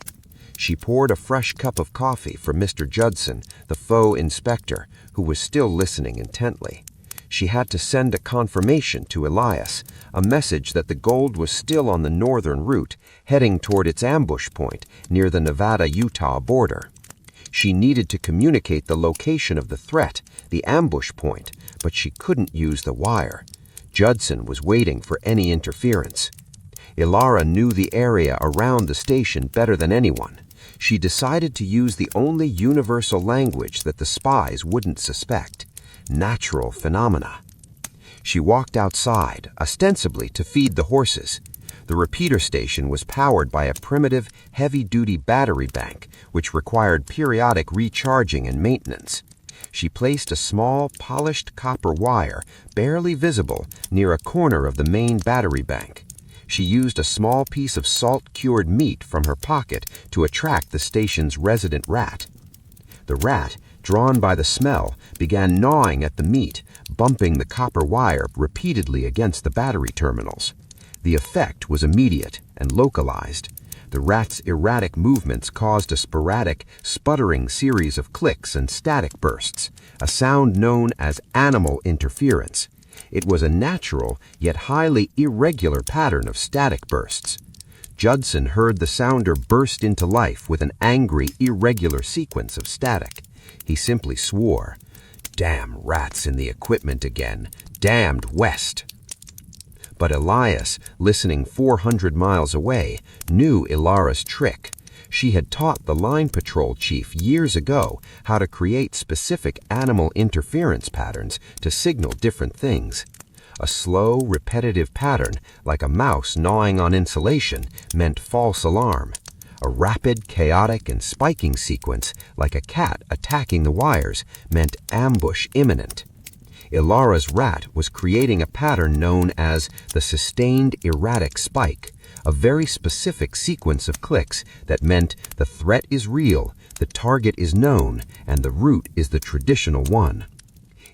She poured a fresh cup of coffee for Mr. Judson, the faux inspector, who was still listening intently. She had to send a confirmation to Elias, a message that the gold was still on the northern route, heading toward its ambush point near the Nevada-Utah border. She needed to communicate the location of the threat, the ambush point, but she couldn't use the wire. Judson was waiting for any interference. Elara knew the area around the station better than anyone. She decided to use the only universal language that the spies wouldn't suspect: natural phenomena. She walked outside, ostensibly to feed the horses. The repeater station was powered by a primitive, heavy-duty battery bank, which required periodic recharging and maintenance. She placed a small, polished copper wire, barely visible, near a corner of the main battery bank. She used a small piece of salt-cured meat from her pocket to attract the station's resident rat. The rat, drawn by the smell, began gnawing at the meat, bumping the copper wire repeatedly against the battery terminals. The effect was immediate and localized. The rat's erratic movements caused a sporadic, sputtering series of clicks and static bursts, a sound known as animal interference. It was a natural, yet highly irregular pattern of static bursts. Judson heard the sounder burst into life with an angry, irregular sequence of static. He simply swore, "Damn rats in the equipment again. Damned West." But Elias, listening 400 miles away, knew Ilara's trick. She had taught the line patrol chief years ago how to create specific animal interference patterns to signal different things. A slow, repetitive pattern, like a mouse gnawing on insulation, meant false alarm. A rapid, chaotic, and spiking sequence, like a cat attacking the wires, meant ambush imminent. Ilara's rat was creating a pattern known as the sustained erratic spike, a very specific sequence of clicks that meant the threat is real, the target is known, and the route is the traditional one.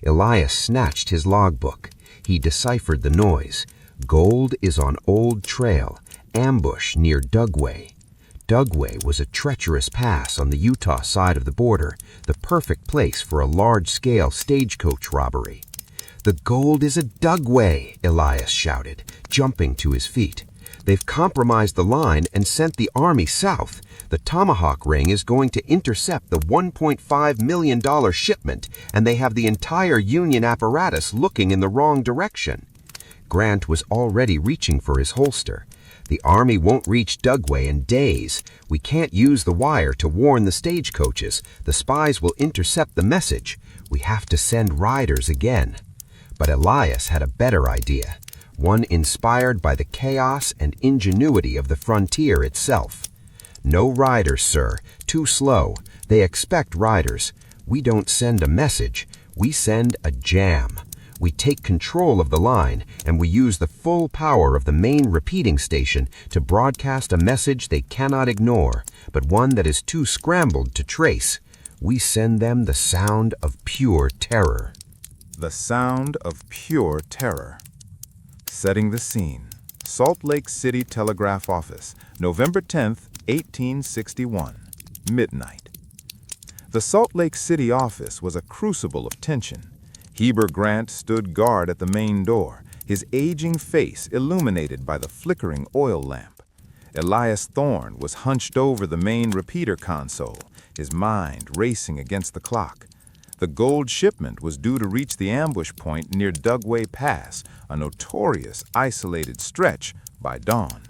Elias snatched his logbook. He deciphered the noise. Gold is on Old Trail, ambush near Dugway. Dugway was a treacherous pass on the Utah side of the border, the perfect place for a large-scale stagecoach robbery. "The gold is at Dugway," Elias shouted, jumping to his feet. "They've compromised the line and sent the army south. The Tomahawk Ring is going to intercept the $1.5 million shipment, and they have the entire Union apparatus looking in the wrong direction." Grant was already reaching for his holster. "The army won't reach Dugway in days. We can't use the wire to warn the stagecoaches. The spies will intercept the message. We have to send riders again." But Elias had a better idea, one inspired by the chaos and ingenuity of the frontier itself. "No riders, sir. Too slow. They expect riders. We don't send a message. We send a jam. We take control of the line, and we use the full power of the main repeating station to broadcast a message they cannot ignore, but one that is too scrambled to trace. We send them the sound of pure terror." The sound of pure terror. Setting the scene. Salt Lake City Telegraph Office, November 10th, 1861, midnight. The Salt Lake City office was a crucible of tension. Heber Grant stood guard at the main door, his aging face illuminated by the flickering oil lamp. Elias Thorne was hunched over the main repeater console, his mind racing against the clock. The gold shipment was due to reach the ambush point near Dugway Pass, a notorious isolated stretch, by dawn.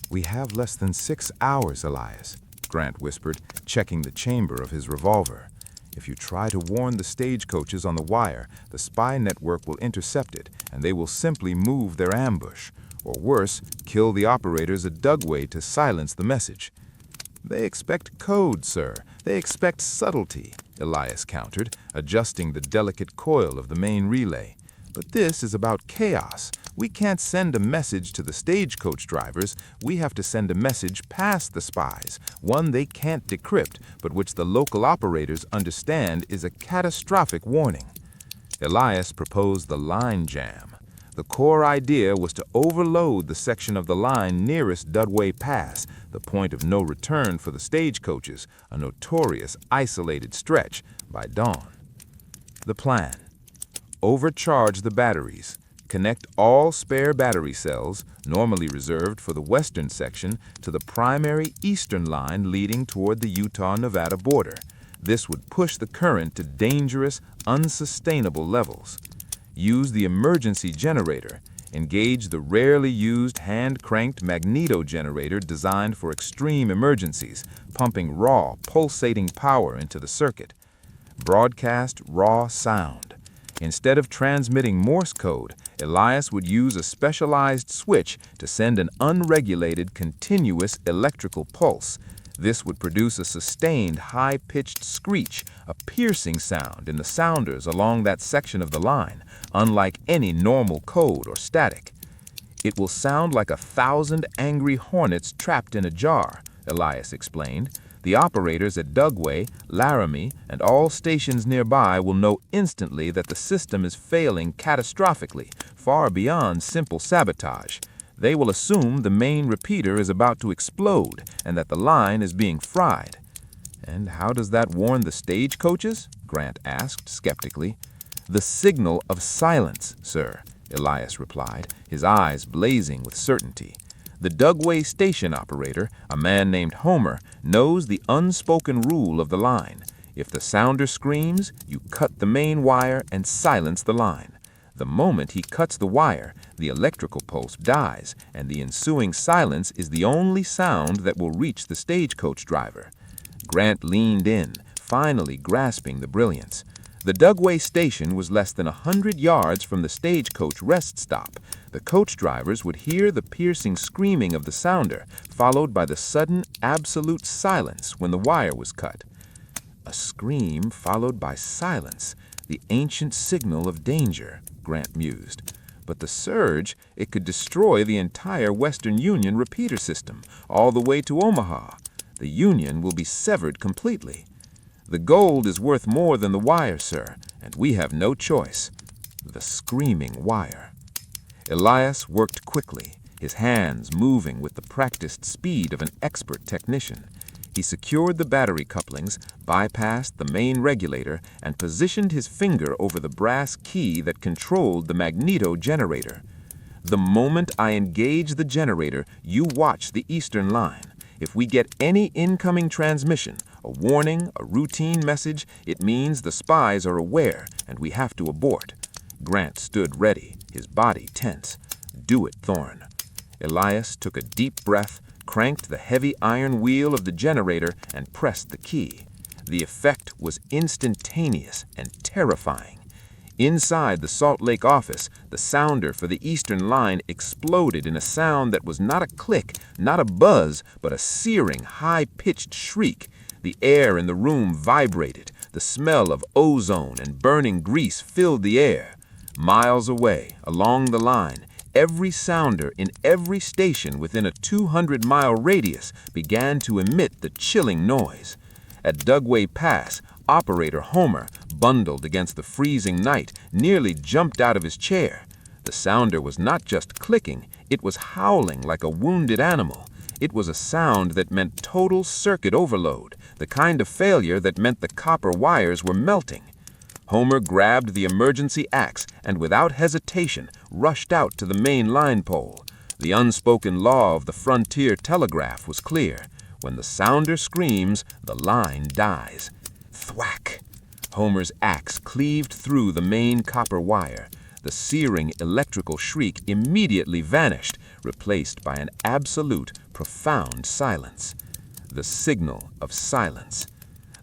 "We have less than 6 hours, Elias," Grant whispered, checking the chamber of his revolver. "If you try to warn the stagecoaches on the wire, the spy network will intercept it, and they will simply move their ambush, or worse, kill the operators at Dugway to silence the message." "They expect code, sir. They expect subtlety," Elias countered, adjusting the delicate coil of the main relay. "But this is about chaos. We can't send a message to the stagecoach drivers. We have to send a message past the spies, one they can't decrypt, but which the local operators understand is a catastrophic warning." Elias proposed the line jam. The core idea was to overload the section of the line nearest Dugway Pass, the point of no return for the stagecoaches, a notorious isolated stretch, by dawn. The plan: overcharge the batteries, connect all spare battery cells, normally reserved for the western section, to the primary eastern line leading toward the Utah-Nevada border. This would push the current to dangerous, unsustainable levels. Use the emergency generator. Engage the rarely used hand-cranked magneto generator designed for extreme emergencies, pumping raw, pulsating power into the circuit. Broadcast raw sound. Instead of transmitting Morse code, Elias would use a specialized switch to send an unregulated, continuous electrical pulse. This would produce a sustained, high-pitched screech, a piercing sound in the sounders along that section of the line, unlike any normal code or static. "It will sound like 1,000 angry hornets trapped in a jar," Elias explained. "The operators at Dugway, Laramie, and all stations nearby will know instantly that the system is failing catastrophically, far beyond simple sabotage. They will assume the main repeater is about to explode and that the line is being fried." "And how does that warn the stagecoaches?" Grant asked skeptically. "The signal of silence, sir," Elias replied, his eyes blazing with certainty. "The Dugway station operator, a man named Homer, knows the unspoken rule of the line. If the sounder screams, you cut the main wire and silence the line. The moment he cuts the wire, the electrical pulse dies, and the ensuing silence is the only sound that will reach the stagecoach driver." Grant leaned in, finally grasping the brilliance. The Dugway station was less than 100 yards from the stagecoach rest stop. The coach drivers would hear the piercing screaming of the sounder, followed by the sudden, absolute silence when the wire was cut. A scream followed by silence, the ancient signal of danger, Grant mused. But the surge, it could destroy the entire Western Union repeater system, all the way to Omaha. The Union will be severed completely. "The gold is worth more than the wire, sir, and we have no choice." The screaming wire. Elias worked quickly, his hands moving with the practiced speed of an expert technician. He secured the battery couplings, bypassed the main regulator, and positioned his finger over the brass key that controlled the magneto generator. "The moment I engage the generator, you watch the eastern line. If we get any incoming transmission, a warning, a routine message, it means the spies are aware and we have to abort." Grant stood ready, his body tense. "Do it, Thorne." Elias took a deep breath, cranked the heavy iron wheel of the generator, and pressed the key. The effect was instantaneous and terrifying. Inside the Salt Lake office, the sounder for the eastern line exploded in a sound that was not a click, not a buzz, but a searing, high-pitched shriek. The air in the room vibrated. The smell of ozone and burning grease filled the air. Miles away, along the line, every sounder in every station within a 200-mile radius began to emit the chilling noise. At Dugway Pass, Operator Homer, bundled against the freezing night, nearly jumped out of his chair. The sounder was not just clicking, it was howling like a wounded animal. It was a sound that meant total circuit overload, the kind of failure that meant the copper wires were melting. Homer grabbed the emergency axe and without hesitation rushed out to the main line pole. The unspoken law of the frontier telegraph was clear. When the sounder screams, the line dies. Thwack! Homer's axe cleaved through the main copper wire. The searing electrical shriek immediately vanished, replaced by an absolute, profound silence. The signal of silence.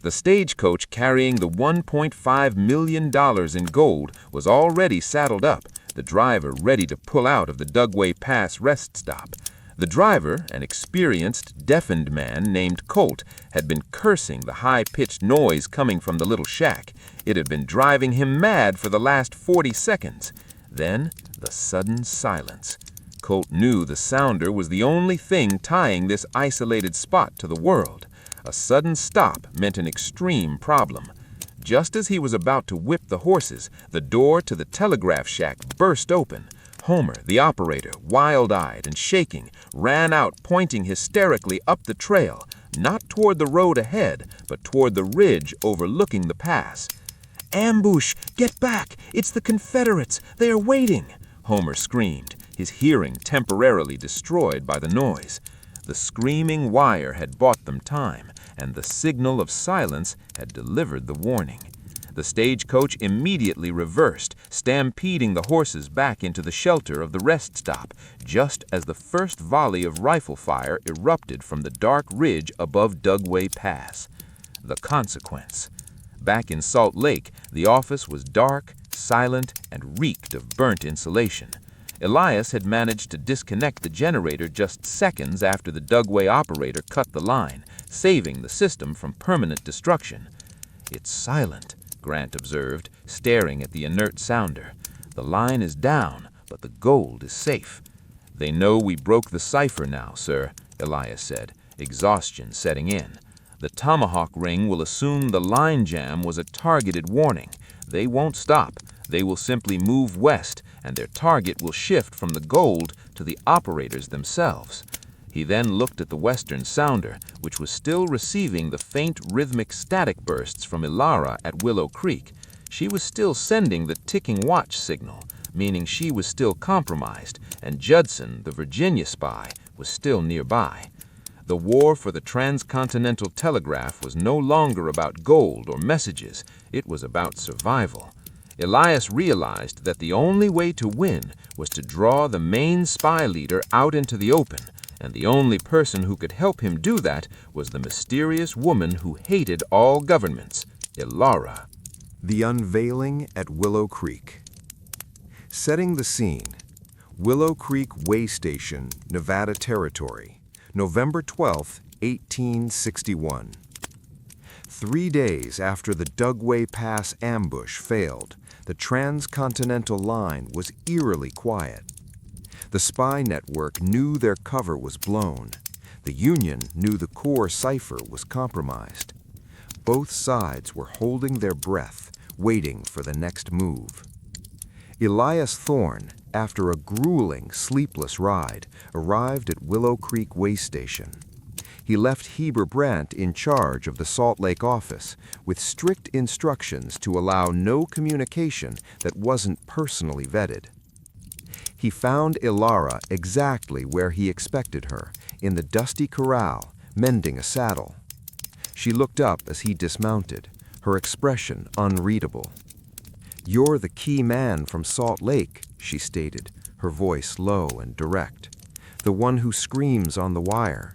The stagecoach carrying the $1.5 million in gold was already saddled up, the driver ready to pull out of the Dugway Pass rest stop. The driver, an experienced, deafened man named Colt, had been cursing the high-pitched noise coming from the little shack. It had been driving him mad for the last 40 seconds. Then, the sudden silence. Colt knew the sounder was the only thing tying this isolated spot to the world. A sudden stop meant an extreme problem. Just as he was about to whip the horses, the door to the telegraph shack burst open. Homer, the operator, wild-eyed and shaking, ran out pointing hysterically up the trail, not toward the road ahead, but toward the ridge overlooking the pass. "Ambush! Get back! It's the Confederates! They are waiting!" Homer screamed, his hearing temporarily destroyed by the noise. The screaming wire had bought them time, and the signal of silence had delivered the warning. The stagecoach immediately reversed, stampeding the horses back into the shelter of the rest stop, just as the first volley of rifle fire erupted from the dark ridge above Dugway Pass. The consequence. Back in Salt Lake, the office was dark, silent, and reeked of burnt insulation. Elias had managed to disconnect the generator just seconds after the Dugway operator cut the line, saving the system from permanent destruction. "It's silent," Grant observed, staring at the inert sounder. "The line is down, but the gold is safe." "They know we broke the cipher now, sir," Elias said, exhaustion setting in. "The tomahawk ring will assume the line jam was a targeted warning. They won't stop. They will simply move west, and their target will shift from the gold to the operators themselves." He then looked at the western sounder, which was still receiving the faint rhythmic static bursts from Ilara at Willow Creek. She was still sending the ticking watch signal, meaning she was still compromised, and Judson, the Virginia spy, was still nearby. The war for the transcontinental telegraph was no longer about gold or messages. It was about survival. Elias realized that the only way to win was to draw the main spy leader out into the open, and the only person who could help him do that was the mysterious woman who hated all governments, Ilara. The unveiling at Willow Creek. Setting the scene, Willow Creek Way Station, Nevada Territory, November 12, 1861. 3 days after the Dugway Pass ambush failed, the transcontinental line was eerily quiet. The spy network knew their cover was blown. The Union knew the core cipher was compromised. Both sides were holding their breath, waiting for the next move. Elias Thorne, after a grueling, sleepless ride, arrived at Willow Creek Way Station. He left Heber Brandt in charge of the Salt Lake office, with strict instructions to allow no communication that wasn't personally vetted. He found Ilara exactly where he expected her, in the dusty corral, mending a saddle. She looked up as he dismounted, her expression unreadable. "You're the key man from Salt Lake," she stated, her voice low and direct. "The one who screams on the wire."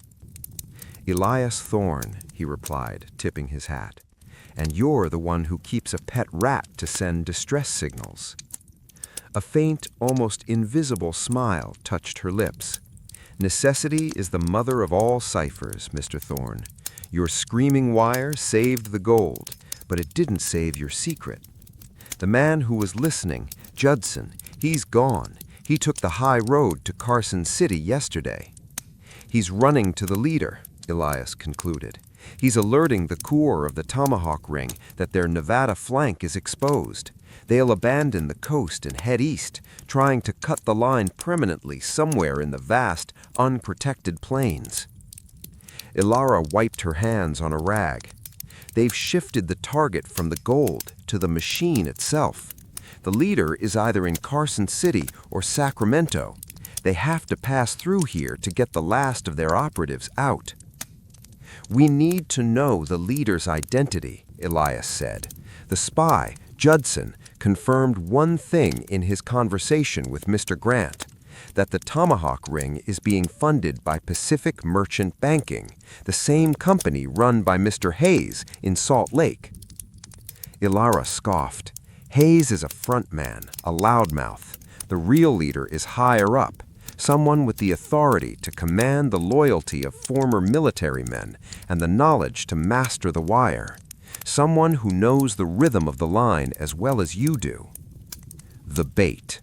"Elias Thorne," he replied, tipping his hat. "And you're the one who keeps a pet rat to send distress signals." A faint, almost invisible smile touched her lips. "Necessity is the mother of all ciphers, Mr. Thorne. Your screaming wire saved the gold, but it didn't save your secret. The man who was listening, Judson, he's gone. He took the high road to Carson City yesterday." "He's running to the leader," Elias concluded. "He's alerting the core of the Tomahawk Ring that their Nevada flank is exposed. They'll abandon the coast and head east, trying to cut the line permanently somewhere in the vast, unprotected plains." Ilara wiped her hands on a rag. "They've shifted the target from the gold to the machine itself. The leader is either in Carson City or Sacramento. They have to pass through here to get the last of their operatives out." "We need to know the leader's identity," Elias said. "The spy, Judson, confirmed one thing in his conversation with Mr. Grant, that the Tomahawk Ring is being funded by Pacific Merchant Banking, the same company run by Mr. Hayes in Salt Lake." Ilara scoffed. "Hayes is a front man, a loudmouth. The real leader is higher up, someone with the authority to command the loyalty of former military men and the knowledge to master the wire. Someone who knows the rhythm of the line as well as you do." The bait.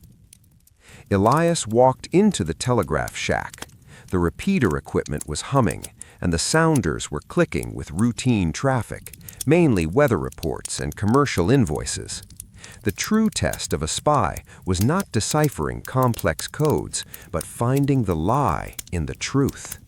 Elias walked into the telegraph shack. The repeater equipment was humming, and the sounders were clicking with routine traffic, mainly weather reports and commercial invoices. The true test of a spy was not deciphering complex codes, but finding the lie in the truth.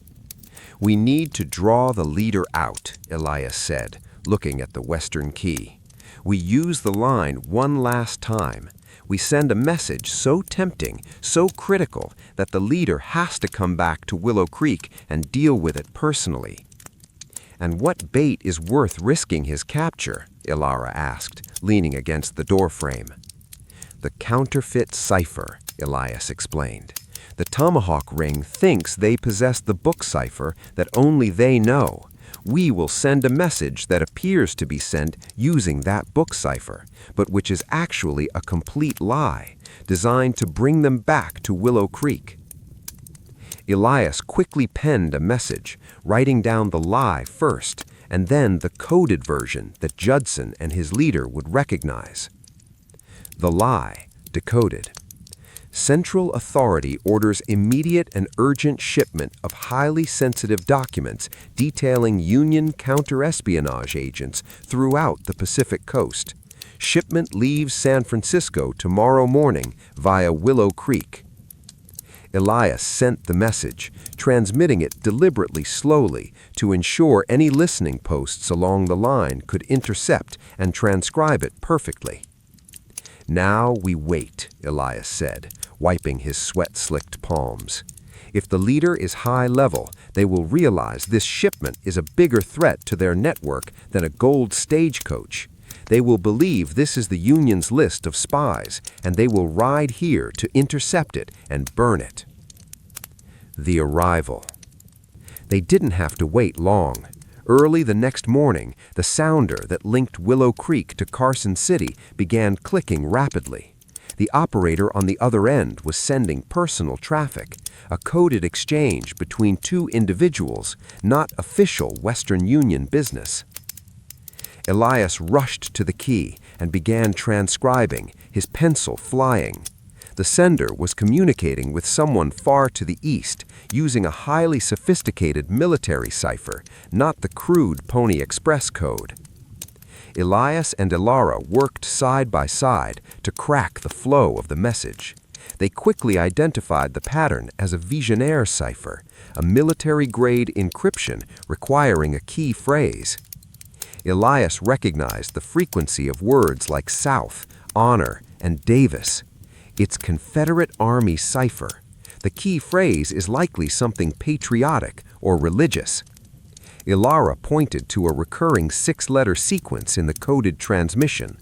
"We need to draw the leader out," Elias said, looking at the Western Key. "We use the line one last time. We send a message so tempting, so critical, that the leader has to come back to Willow Creek and deal with it personally." "And what bait is worth risking his capture?" Ilara asked, leaning against the doorframe. "The counterfeit cipher," Elias explained. "The Tomahawk Ring thinks they possess the book cipher that only they know. We will send a message that appears to be sent using that book cipher, but which is actually a complete lie, designed to bring them back to Willow Creek." Elias quickly penned a message, writing down the lie first, and then the coded version that Judson and his leader would recognize. The lie, decoded. Central authority orders immediate and urgent shipment of highly sensitive documents detailing Union counter-espionage agents throughout the Pacific coast. Shipment leaves San Francisco tomorrow morning via Willow Creek. Elias sent the message, transmitting it deliberately slowly to ensure any listening posts along the line could intercept and transcribe it perfectly. Now we wait, Elias said, wiping his sweat-slicked palms. If the leader is high level, they will realize this shipment is a bigger threat to their network than a gold stagecoach. They will believe this is the Union's list of spies, and they will ride here to intercept it and burn it. The arrival. They didn't have to wait long. Early the next morning, the sounder that linked Willow Creek to Carson City began clicking rapidly. The operator on the other end was sending personal traffic, a coded exchange between two individuals, not official Western Union business. Elias rushed to the key and began transcribing, his pencil flying. The sender was communicating with someone far to the east, using a highly sophisticated military cipher, not the crude Pony Express code. Elias and Ilara worked side by side to crack the flow of the message. They quickly identified the pattern as a Visionaire cipher, a military-grade encryption requiring a key phrase. Elias recognized the frequency of words like South, Honor, and Davis. It's Confederate Army cipher. The key phrase is likely something patriotic or religious. Ilara pointed to a recurring 6-letter sequence in the coded transmission.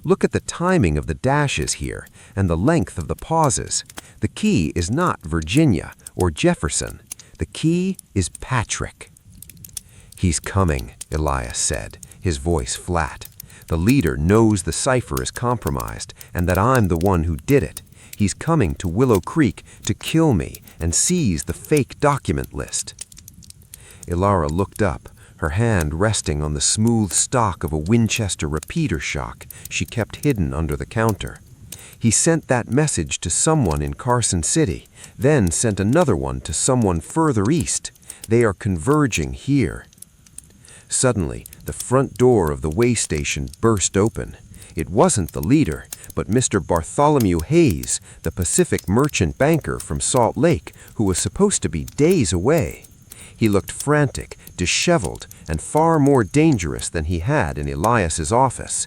Look at the timing of the dashes here and the length of the pauses. The key is not Virginia or Jefferson. The key is Patrick. He's coming, Elias said, his voice flat. The leader knows the cipher is compromised and that I'm the one who did it. He's coming to Willow Creek to kill me and seize the fake document list. Ilara looked up, her hand resting on the smooth stock of a Winchester repeater shock she kept hidden under the counter. He sent that message to someone in Carson City, then sent another one to someone further east. They are converging here. Suddenly, the front door of the way station burst open. It wasn't the leader, but Mr. Bartholomew Hayes, the Pacific merchant banker from Salt Lake, who was supposed to be days away. He looked frantic, disheveled, and far more dangerous than he had in Elias's office.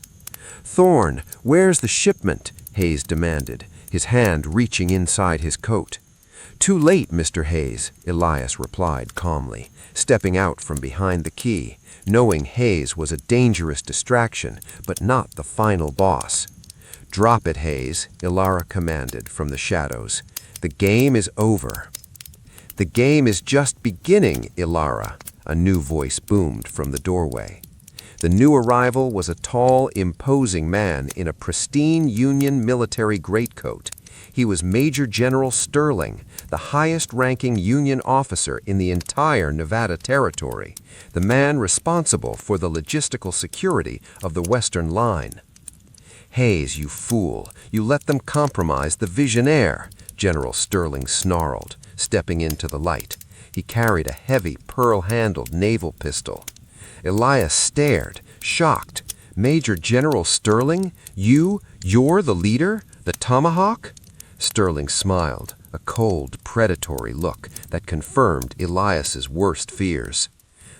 "Thorne, where's the shipment?" Hayes demanded, his hand reaching inside his coat. "Too late, Mr. Hayes," Elias replied calmly, stepping out from behind the key, knowing Hayes was a dangerous distraction, but not the final boss. "Drop it, Hayes," Ilara commanded from the shadows. "The game is over." "The game is just beginning, Ilara," a new voice boomed from the doorway. The new arrival was a tall, imposing man in a pristine Union military greatcoat. He was Major General Sterling, the highest-ranking Union officer in the entire Nevada Territory, the man responsible for the logistical security of the Western Line. "Hayes, you fool, you let them compromise the Visionaire," General Sterling snarled, stepping into the light. He carried a heavy, pearl-handled naval pistol. Elias stared, shocked. "Major General Sterling? You're the leader? The Tomahawk?" Sterling smiled, a cold, predatory look that confirmed Elias's worst fears.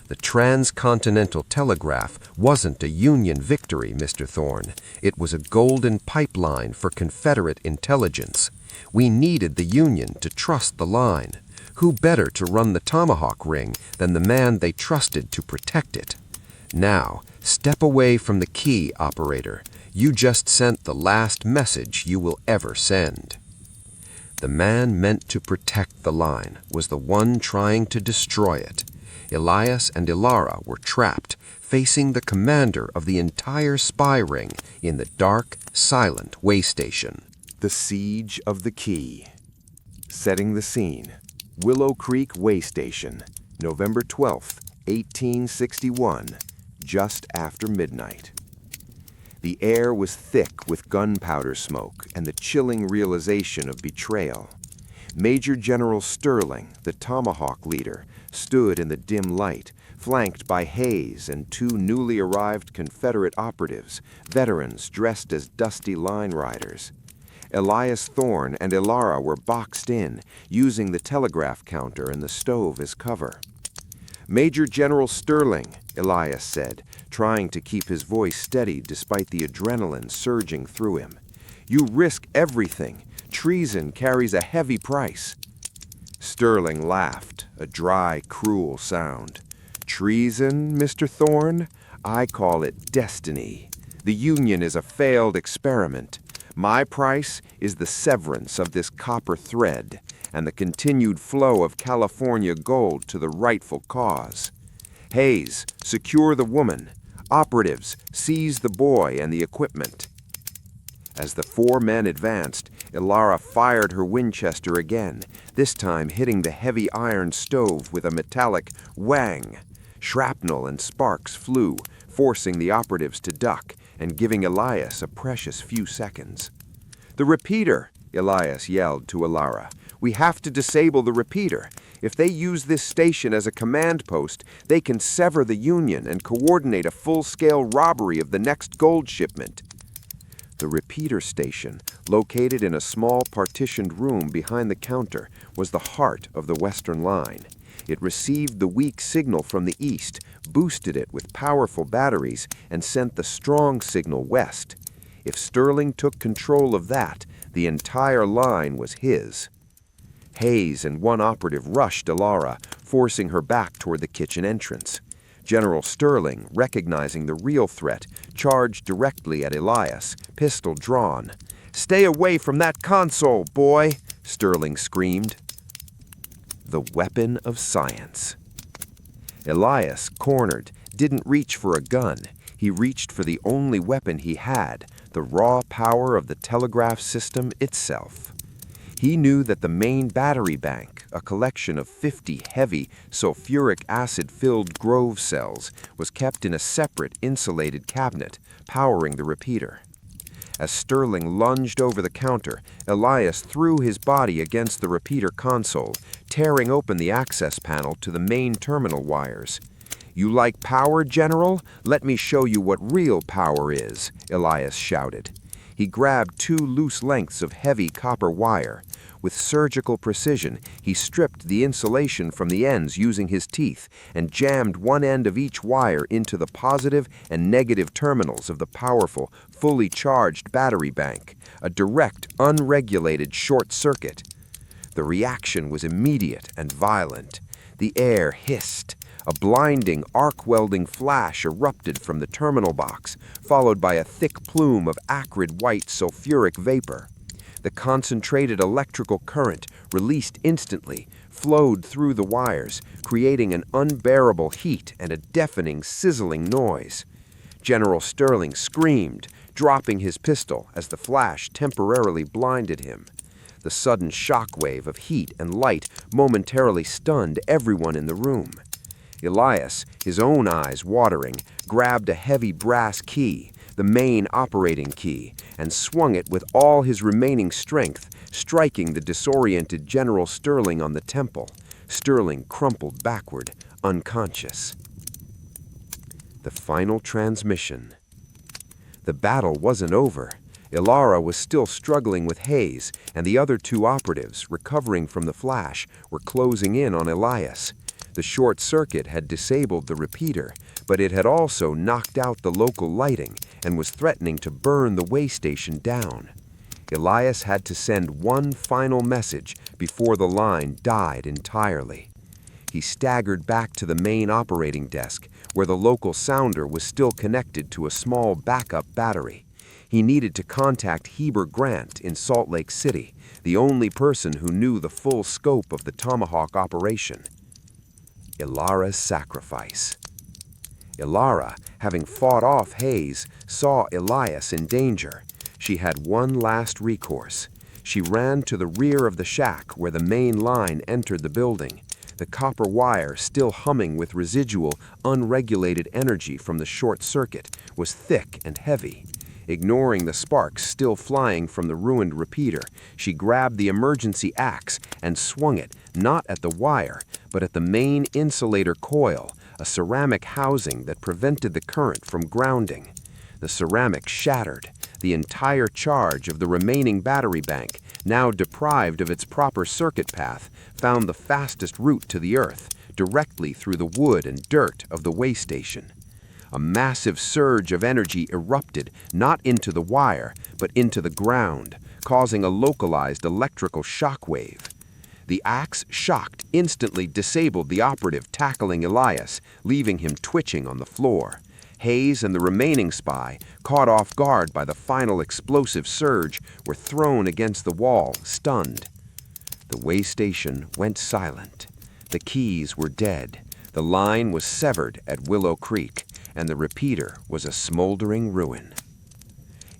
"The transcontinental telegraph wasn't a Union victory, Mr. Thorne. It was a golden pipeline for Confederate intelligence. We needed the Union to trust the line. Who better to run the Tomahawk ring than the man they trusted to protect it? Now, step away from the key, operator. You just sent the last message you will ever send." The man meant to protect the line was the one trying to destroy it. Elias and Ilara were trapped, facing the commander of the entire spy ring in the dark, silent way station. The Siege of the Key. Setting the scene. Willow Creek Way Station, November 12, 1861, just after midnight. The air was thick with gunpowder smoke and the chilling realization of betrayal. Major General Sterling, the Tomahawk leader, stood in the dim light, flanked by Hayes and two newly arrived Confederate operatives, veterans dressed as dusty line riders. Elias Thorne and Ilara were boxed in, using the telegraph counter and the stove as cover. "Major General Sterling," Elias said, trying to keep his voice steady despite the adrenaline surging through him. You risk everything. Treason carries a heavy price." Sterling laughed, a dry, cruel sound. "Treason, Mr. Thorne? I call it destiny. The Union is a failed experiment. My price is the severance of this copper thread and the continued flow of California gold to the rightful cause. Hayes, secure the woman. Operatives, seize the boy and the equipment." As the four men advanced, Ilara fired her Winchester again, this time hitting the heavy iron stove with a metallic whang. Shrapnel and sparks flew, forcing the operatives to duck and giving Elias a precious few seconds. "The repeater!" Elias yelled to Ilara. "We have to disable the repeater. If they use this station as a command post, they can sever the Union and coordinate a full-scale robbery of the next gold shipment." The repeater station, located in a small partitioned room behind the counter, was the heart of the Western Line. It received the weak signal from the east, boosted it with powerful batteries, and sent the strong signal west. If Sterling took control of that, the entire line was his. Hayes and one operative rushed Ilara, forcing her back toward the kitchen entrance. General Sterling, recognizing the real threat, charged directly at Elias, pistol drawn. "Stay away from that console, boy!" Sterling screamed. The weapon of science. Elias, cornered, didn't reach for a gun. He reached for the only weapon he had, the raw power of the telegraph system itself. He knew that the main battery bank, a collection of 50 heavy, sulfuric acid-filled Grove cells, was kept in a separate insulated cabinet, powering the repeater. As Sterling lunged over the counter, Elias threw his body against the repeater console, tearing open the access panel to the main terminal wires. "You like power, General? Let me show you what real power is," Elias shouted. He grabbed 2 loose lengths of heavy copper wire. With surgical precision, he stripped the insulation from the ends using his teeth and jammed one end of each wire into the positive and negative terminals of the powerful, fully charged battery bank, a direct, unregulated short circuit. The reaction was immediate and violent. The air hissed. A blinding, arc-welding flash erupted from the terminal box, followed by a thick plume of acrid white sulfuric vapor. The concentrated electrical current, released instantly, flowed through the wires, creating an unbearable heat and a deafening, sizzling noise. General Sterling screamed, dropping his pistol as the flash temporarily blinded him. The sudden shockwave of heat and light momentarily stunned everyone in the room. Elias, his own eyes watering, grabbed a heavy brass key, the main operating key, and swung it with all his remaining strength, striking the disoriented General Sterling on the temple. Sterling crumpled backward, unconscious. The final transmission. The battle wasn't over. Ilara was still struggling with Hayes, and the other 2 operatives, recovering from the flash, were closing in on Elias. The short circuit had disabled the repeater, but it had also knocked out the local lighting and was threatening to burn the way station down. Elias had to send one final message before the line died entirely. He staggered back to the main operating desk, where the local sounder was still connected to a small backup battery. He needed to contact Heber Grant in Salt Lake City, the only person who knew the full scope of the Tomahawk operation. Ilara's sacrifice. Ilara, having fought off Hayes, saw Elias in danger. She had one last recourse. She ran to the rear of the shack where the main line entered the building, the copper wire still humming with residual, unregulated energy from the short circuit was thick and heavy. Ignoring the sparks still flying from the ruined repeater, she grabbed the emergency axe and swung it not at the wire, but at the main insulator coil, a ceramic housing that prevented the current from grounding. The ceramic shattered. The entire charge of the remaining battery bank, now deprived of its proper circuit path, found the fastest route to the earth, directly through the wood and dirt of the way station. A massive surge of energy erupted, not into the wire, but into the ground, causing a localized electrical shockwave. The axe, shocked, instantly disabled the operative tackling Elias, leaving him twitching on the floor. Hayes and the remaining spy, caught off guard by the final explosive surge, were thrown against the wall, stunned. The way station went silent. The keys were dead. The line was severed at Willow Creek, and the repeater was a smoldering ruin.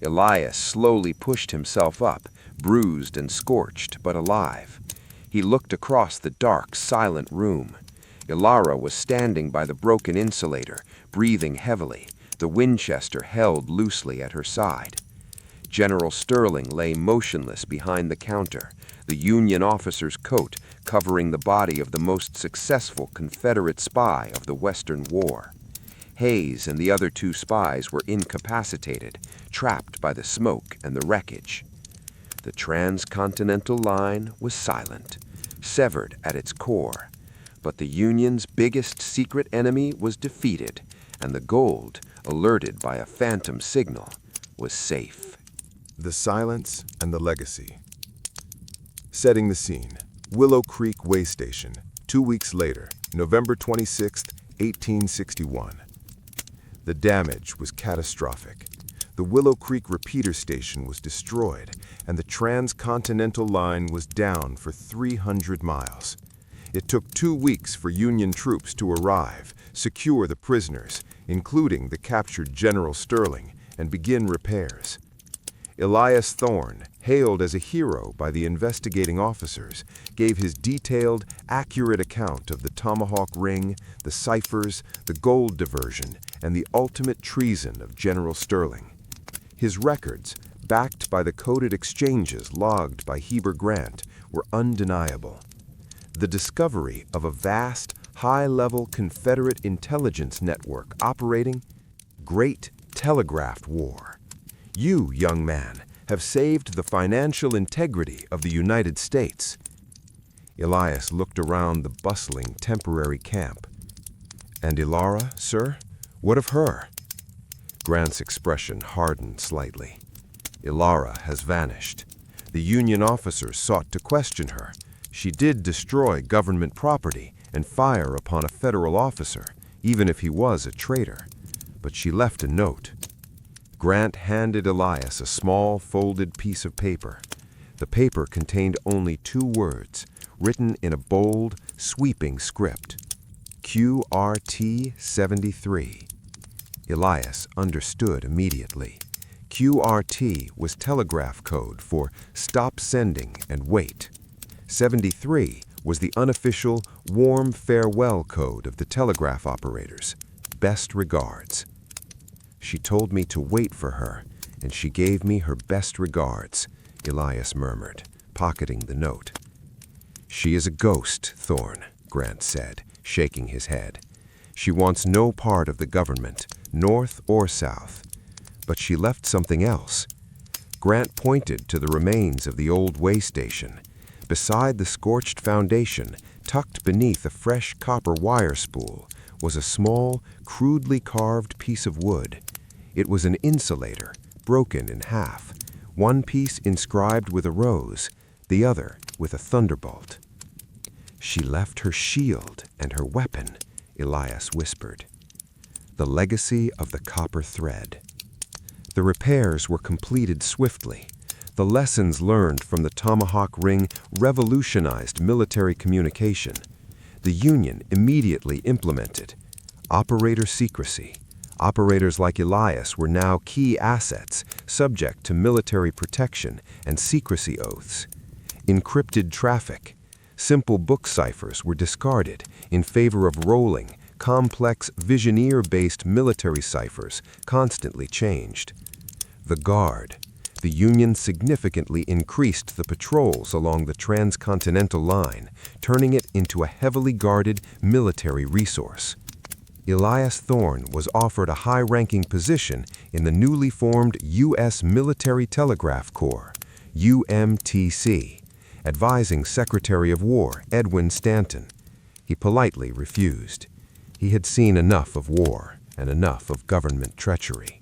Elias slowly pushed himself up, bruised and scorched, but alive. He looked across the dark, silent room. Ilara was standing by the broken insulator, breathing heavily, the Winchester held loosely at her side. General Sterling lay motionless behind the counter, the Union officer's coat covering the body of the most successful Confederate spy of the Western War. Hayes and the other 2 spies were incapacitated, trapped by the smoke and the wreckage. The transcontinental line was silent, severed at its core, but the Union's biggest secret enemy was defeated, and the gold, alerted by a phantom signal, was safe. The silence and the legacy. Setting the scene, Willow Creek Way Station, 2 weeks later, November 26, 1861. The damage was catastrophic. The Willow Creek repeater station was destroyed, and the transcontinental line was down for 300 miles. It took 2 weeks for Union troops to arrive, secure the prisoners, including the captured General Sterling, and begin repairs. Elias Thorne, hailed as a hero by the investigating officers, gave his detailed, accurate account of the Tomahawk Ring, the ciphers, the gold diversion, and the ultimate treason of General Sterling. His records, backed by the coded exchanges logged by Heber Grant, were undeniable. The discovery of a vast, high-level Confederate intelligence network operating Great Telegraph War. You, young man, have saved the financial integrity of the United States. Elias looked around the bustling temporary camp. And Ilara, sir? What of her? Grant's expression hardened slightly. Ilara has vanished. The Union officers sought to question her. She did destroy government property and fire upon a federal officer, even if he was a traitor. But she left a note. Grant handed Elias a small, folded piece of paper. The paper contained only 2 words, written in a bold, sweeping script. QRT 73. Elias understood immediately. QRT was telegraph code for stop sending and wait. 73 was the unofficial warm farewell code of the telegraph operators. Best regards. She told me to wait for her, and she gave me her best regards, Elias murmured, pocketing the note. She is a ghost, Thorne, Grant said, shaking his head. She wants no part of the government, north or south. But she left something else. Grant pointed to the remains of the old way station. Beside the scorched foundation, tucked beneath a fresh copper wire spool, was a small, crudely carved piece of wood. It was an insulator, broken in half, one piece inscribed with a rose, the other with a thunderbolt. She left her shield and her weapon, Elias whispered. The legacy of the copper thread. The repairs were completed swiftly. The lessons learned from the Tomahawk Ring revolutionized military communication. The Union immediately implemented operator secrecy. Operators like Elias were now key assets, subject to military protection and secrecy oaths. Encrypted traffic. Simple book ciphers were discarded in favor of rolling, complex Visioneer-based military ciphers constantly changed. The Guard. The Union significantly increased the patrols along the transcontinental line, turning it into a heavily guarded military resource. Elias Thorne was offered a high-ranking position in the newly formed U.S. Military Telegraph Corps, UMTC, advising Secretary of War Edwin Stanton. He politely refused. He had seen enough of war. and enough of government treachery.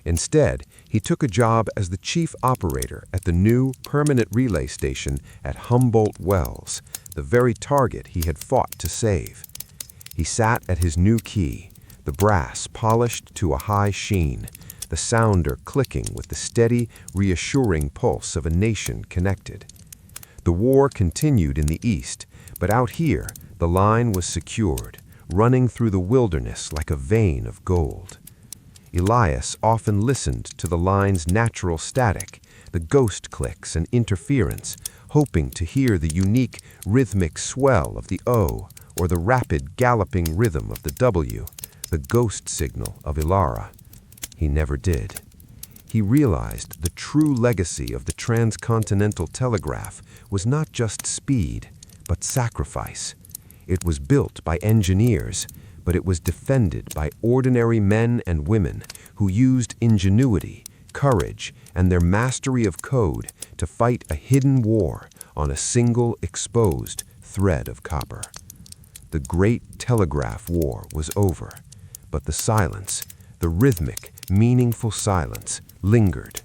Instead, he took a job as the chief operator at the new permanent relay station at Humboldt Wells, the very target he had fought to save. He sat at his new key, the brass polished to a high sheen, the sounder clicking with the steady, reassuring pulse of a nation connected. The war continued in the east, but out here, the line was secured, running through the wilderness like a vein of gold. Elias often listened to the line's natural static, the ghost clicks and interference, hoping to hear the unique rhythmic swell of the O or the rapid galloping rhythm of the W, the ghost signal of Ilara. He never did. He realized the true legacy of the transcontinental telegraph was not just speed, but sacrifice. It was built by engineers, but it was defended by ordinary men and women who used ingenuity, courage, and their mastery of code to fight a hidden war on a single exposed thread of copper. The great telegraph war was over, but the silence, the rhythmic, meaningful silence, lingered.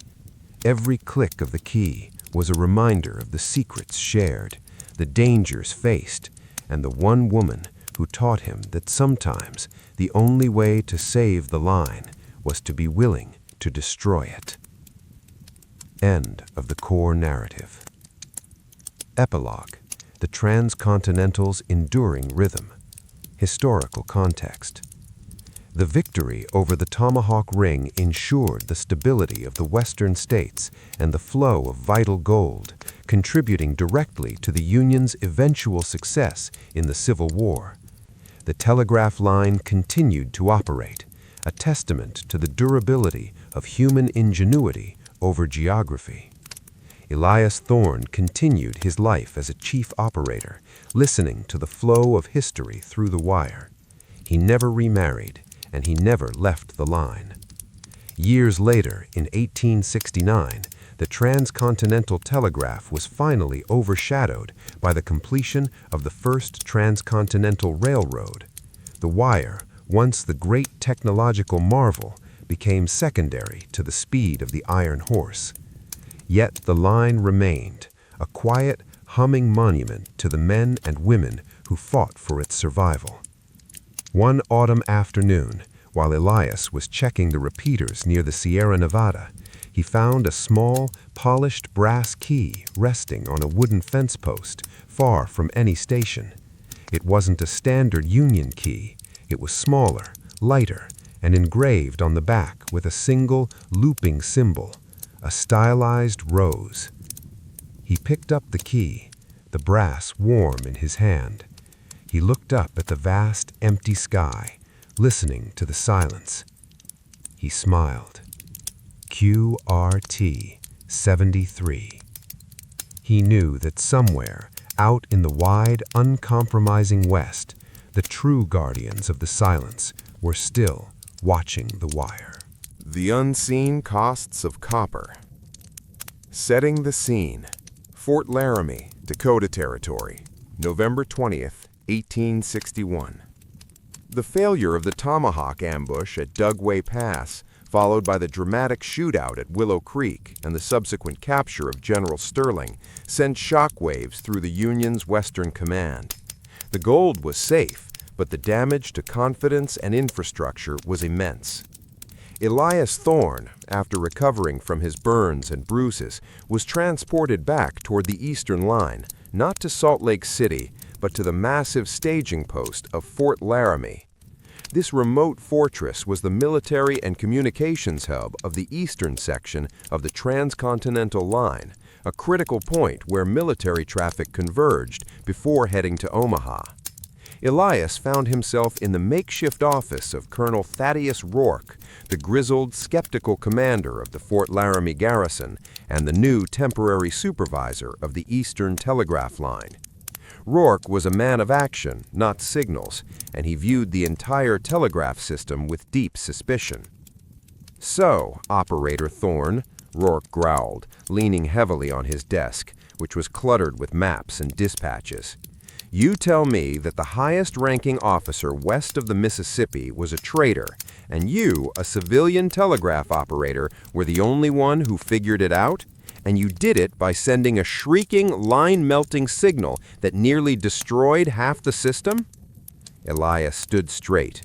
Every click of the key was a reminder of the secrets shared, the dangers faced, and the one woman who taught him that sometimes the only way to save the line was to be willing to destroy it. End of the core narrative. Epilogue: The Transcontinental's Enduring Rhythm. Historical context. The victory over the Tomahawk Ring ensured the stability of the western states and the flow of vital gold, contributing directly to the Union's eventual success in the Civil War. The telegraph line continued to operate, a testament to the durability of human ingenuity over geography. Elias Thorne continued his life as a chief operator, listening to the flow of history through the wire. He never remarried, and he never left the line. Years later, in 1869, the transcontinental telegraph was finally overshadowed by the completion of the first transcontinental railroad. The wire, once the great technological marvel, became secondary to the speed of the iron horse. Yet the line remained, a quiet, humming monument to the men and women who fought for its survival. One autumn afternoon, while Elias was checking the repeaters near the Sierra Nevada, he found a small, polished brass key resting on a wooden fence post far from any station. It wasn't a standard Union key. It was smaller, lighter, and engraved on the back with a single, looping symbol, a stylized rose. He picked up the key, the brass warm in his hand. He looked up at the vast, empty sky, listening to the silence. He smiled. QRT 73. He knew that somewhere, out in the wide, uncompromising West, the true guardians of the silence were still watching the wire. The unseen costs of copper. Setting the scene. Fort Laramie, Dakota Territory, November 20th, 1861. The failure of the Tomahawk ambush at Dugway Pass, followed by the dramatic shootout at Willow Creek and the subsequent capture of General Sterling, sent shockwaves through the Union's Western Command. The gold was safe, but the damage to confidence and infrastructure was immense. Elias Thorne, after recovering from his burns and bruises, was transported back toward the eastern line, not to Salt Lake City, but to the massive staging post of Fort Laramie. This remote fortress was the military and communications hub of the eastern section of the transcontinental line, a critical point where military traffic converged before heading to Omaha. Elias found himself in the makeshift office of Colonel Thaddeus Rourke, the grizzled, skeptical commander of the Fort Laramie garrison and the new temporary supervisor of the Eastern Telegraph line. Rourke was a man of action, not signals, and he viewed the entire telegraph system with deep suspicion. "So, Operator Thorne," Rourke growled, leaning heavily on his desk, which was cluttered with maps and dispatches. "You tell me that the highest-ranking officer west of the Mississippi was a traitor, and you, a civilian telegraph operator, were the only one who figured it out? And you did it by sending a shrieking, line-melting signal that nearly destroyed half the system? Elias stood straight.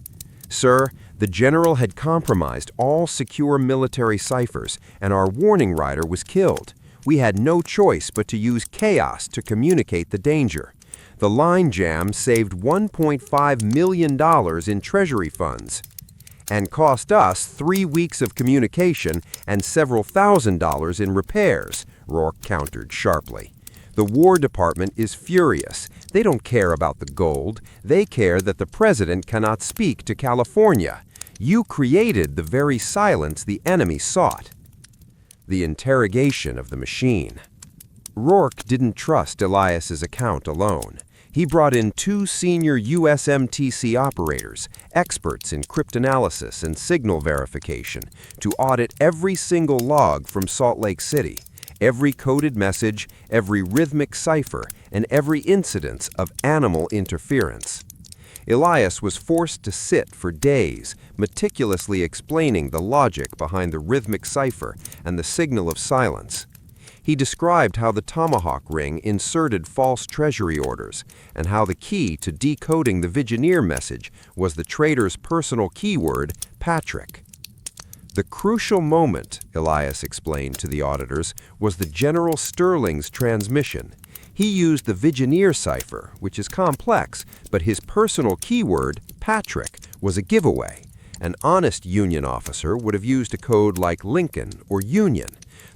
Sir, the general had compromised all secure military ciphers, and our warning rider was killed. We had no choice but to use chaos to communicate the danger. The line jam saved $1.5 million in treasury funds and cost us 3 weeks of communication and several $1,000s in repairs, Rourke countered sharply. The War Department is furious. They don't care about the gold. They care that the president cannot speak to California. You created the very silence the enemy sought. The interrogation of the machine. Rourke didn't trust Elias's account alone. He brought in 2 senior USMTC operators, experts in cryptanalysis and signal verification, to audit every single log from Salt Lake City, every coded message, every rhythmic cipher, and every incidence of animal interference. Elias was forced to sit for days, meticulously explaining the logic behind the rhythmic cipher and the signal of silence. He described how the Tomahawk ring inserted false treasury orders, and how the key to decoding the Vigineer message was the traitor's personal keyword, Patrick. The crucial moment, Elias explained to the auditors, was the General Sterling's transmission. He used the Vigineer cipher, which is complex, but his personal keyword, Patrick, was a giveaway. An honest Union officer would have used a code like Lincoln or Union.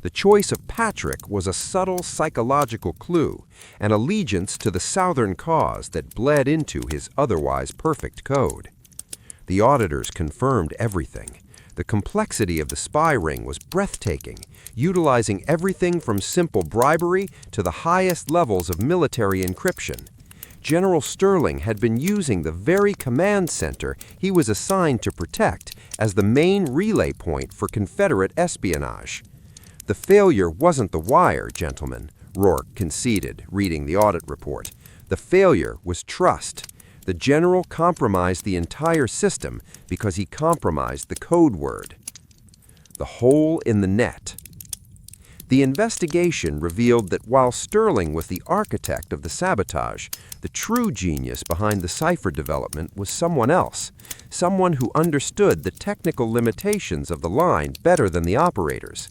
The choice of Patrick was a subtle psychological clue, an allegiance to the Southern cause that bled into his otherwise perfect code. The auditors confirmed everything. The complexity of the spy ring was breathtaking, utilizing everything from simple bribery to the highest levels of military encryption. General Sterling had been using the very command center he was assigned to protect as the main relay point for Confederate espionage. The failure wasn't the wire, gentlemen, Rourke conceded, reading the audit report. The failure was trust. The general compromised the entire system because he compromised the code word. The hole in the net. The investigation revealed that while Sterling was the architect of the sabotage, the true genius behind the cipher development was someone else, someone who understood the technical limitations of the line better than the operators.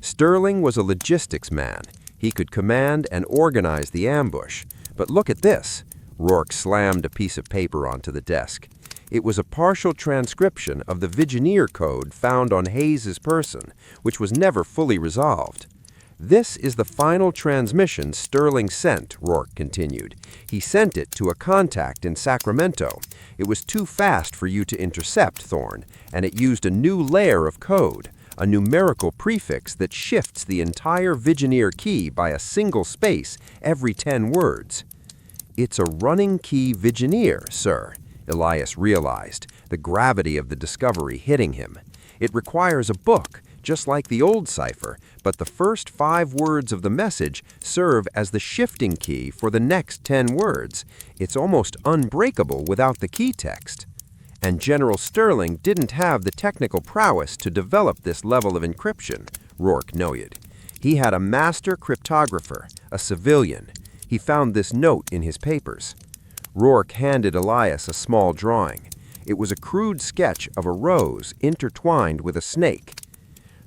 Sterling was a logistics man. He could command and organize the ambush. But look at this. Rourke slammed a piece of paper onto the desk. It was a partial transcription of the Vigineer code found on Hayes's person, which was never fully resolved. This is the final transmission Sterling sent, Rourke continued. He sent it to a contact in Sacramento. It was too fast for you to intercept, Thorne, and it used a new layer of code, a numerical prefix that shifts the entire Vigineer key by a single space every 10 words. It's a running key Vigineer, sir, Elias realized, the gravity of the discovery hitting him. It requires a book, just like the old cipher, but the first 5 words of the message serve as the shifting key for the next 10 words. It's almost unbreakable without the key text. And General Sterling didn't have the technical prowess to develop this level of encryption, Rourke noted. He had a master cryptographer, a civilian. He found this note in his papers. Rourke handed Elias a small drawing. It was a crude sketch of a rose intertwined with a snake.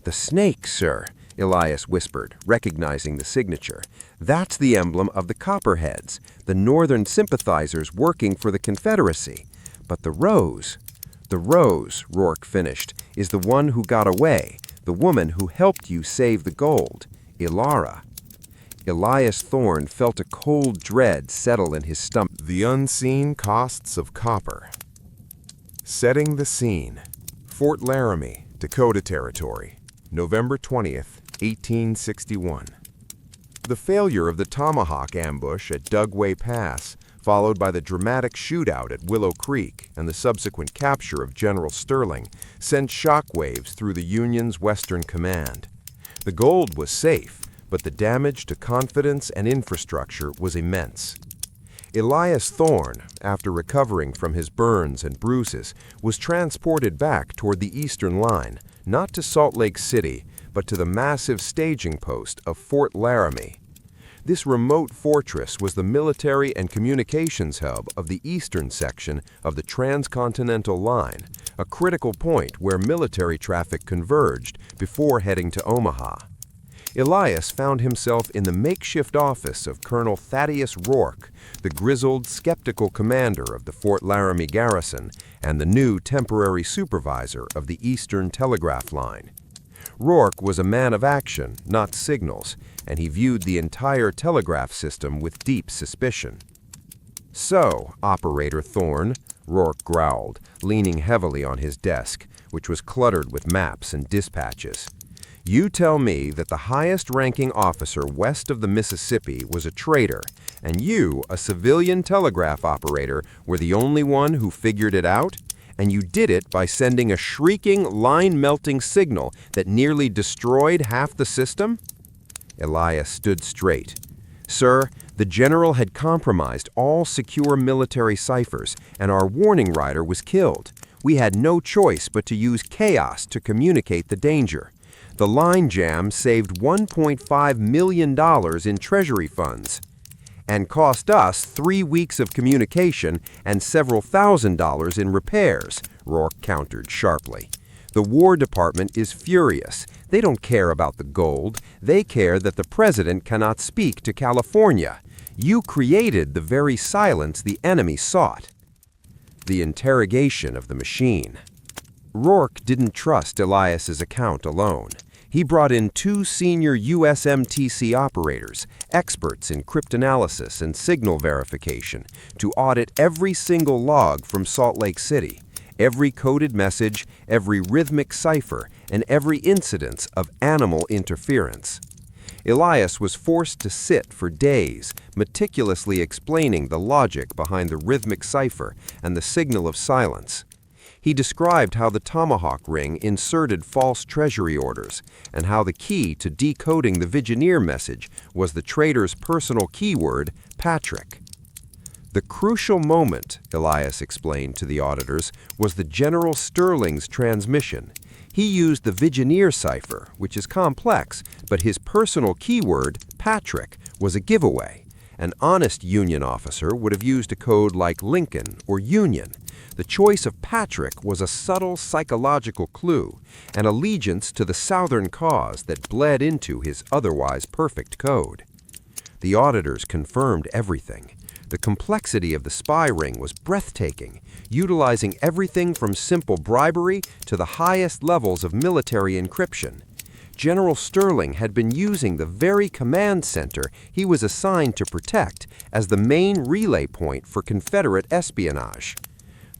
"The snake, sir," Elias whispered, recognizing the signature. "That's the emblem of the Copperheads, the Northern sympathizers working for the Confederacy. But the rose, Rourke finished, is the one who got away, the woman who helped you save the gold, Ilara." Elias Thorne felt a cold dread settle in his stomach. The unseen costs of copper. Setting the scene. Fort Laramie, Dakota Territory, November 20th, 1861. The failure of the Tomahawk ambush at Dugway Pass, followed by the dramatic shootout at Willow Creek and the subsequent capture of General Sterling, sent shockwaves through the Union's Western Command. The gold was safe, but the damage to confidence and infrastructure was immense. Elias Thorne, after recovering from his burns and bruises, was transported back toward the eastern line, not to Salt Lake City, but to the massive staging post of Fort Laramie. This remote fortress was the military and communications hub of the eastern section of the transcontinental line, a critical point where military traffic converged before heading to Omaha. Elias found himself in the makeshift office of Colonel Thaddeus Rourke, the grizzled, skeptical commander of the Fort Laramie garrison and the new temporary supervisor of the Eastern Telegraph line. Rourke was a man of action, not signals, and he viewed the entire telegraph system with deep suspicion. "So, Operator Thorne," Rourke growled, leaning heavily on his desk, which was cluttered with maps and dispatches. "You tell me that the highest-ranking officer west of the Mississippi was a traitor, and you, a civilian telegraph operator, were the only one who figured it out? And you did it by sending a shrieking, line-melting signal that nearly destroyed half the system?" Elias stood straight. "Sir, the general had compromised all secure military ciphers, and our warning rider was killed. We had no choice but to use chaos to communicate the danger. The line jam saved $1.5 million in Treasury funds and cost us 3 weeks of communication and several $1,000s in repairs," Rourke countered sharply. "The War Department is furious. They don't care about the gold. They care that the president cannot speak to California. You created the very silence the enemy sought." The interrogation of the machine. Rourke didn't trust Elias's account alone. He brought in 2 senior USMTC operators, experts in cryptanalysis and signal verification, to audit every single log from Salt Lake City, every coded message, every rhythmic cipher, and every incidence of animal interference. Elias was forced to sit for days, meticulously explaining the logic behind the rhythmic cipher and the signal of silence. He described how the Tomahawk ring inserted false treasury orders, and how the key to decoding the Vigineer message was the traitor's personal keyword, Patrick. The crucial moment, Elias explained to the auditors, was the General Sterling's transmission. He used the Vigineer cipher, which is complex, but his personal keyword, Patrick, was a giveaway. An honest Union officer would have used a code like Lincoln or Union. The choice of Patrick was a subtle psychological clue, an allegiance to the Southern cause that bled into his otherwise perfect code. The auditors confirmed everything. The complexity of the spy ring was breathtaking, utilizing everything from simple bribery to the highest levels of military encryption. General Sterling had been using the very command center he was assigned to protect as the main relay point for Confederate espionage.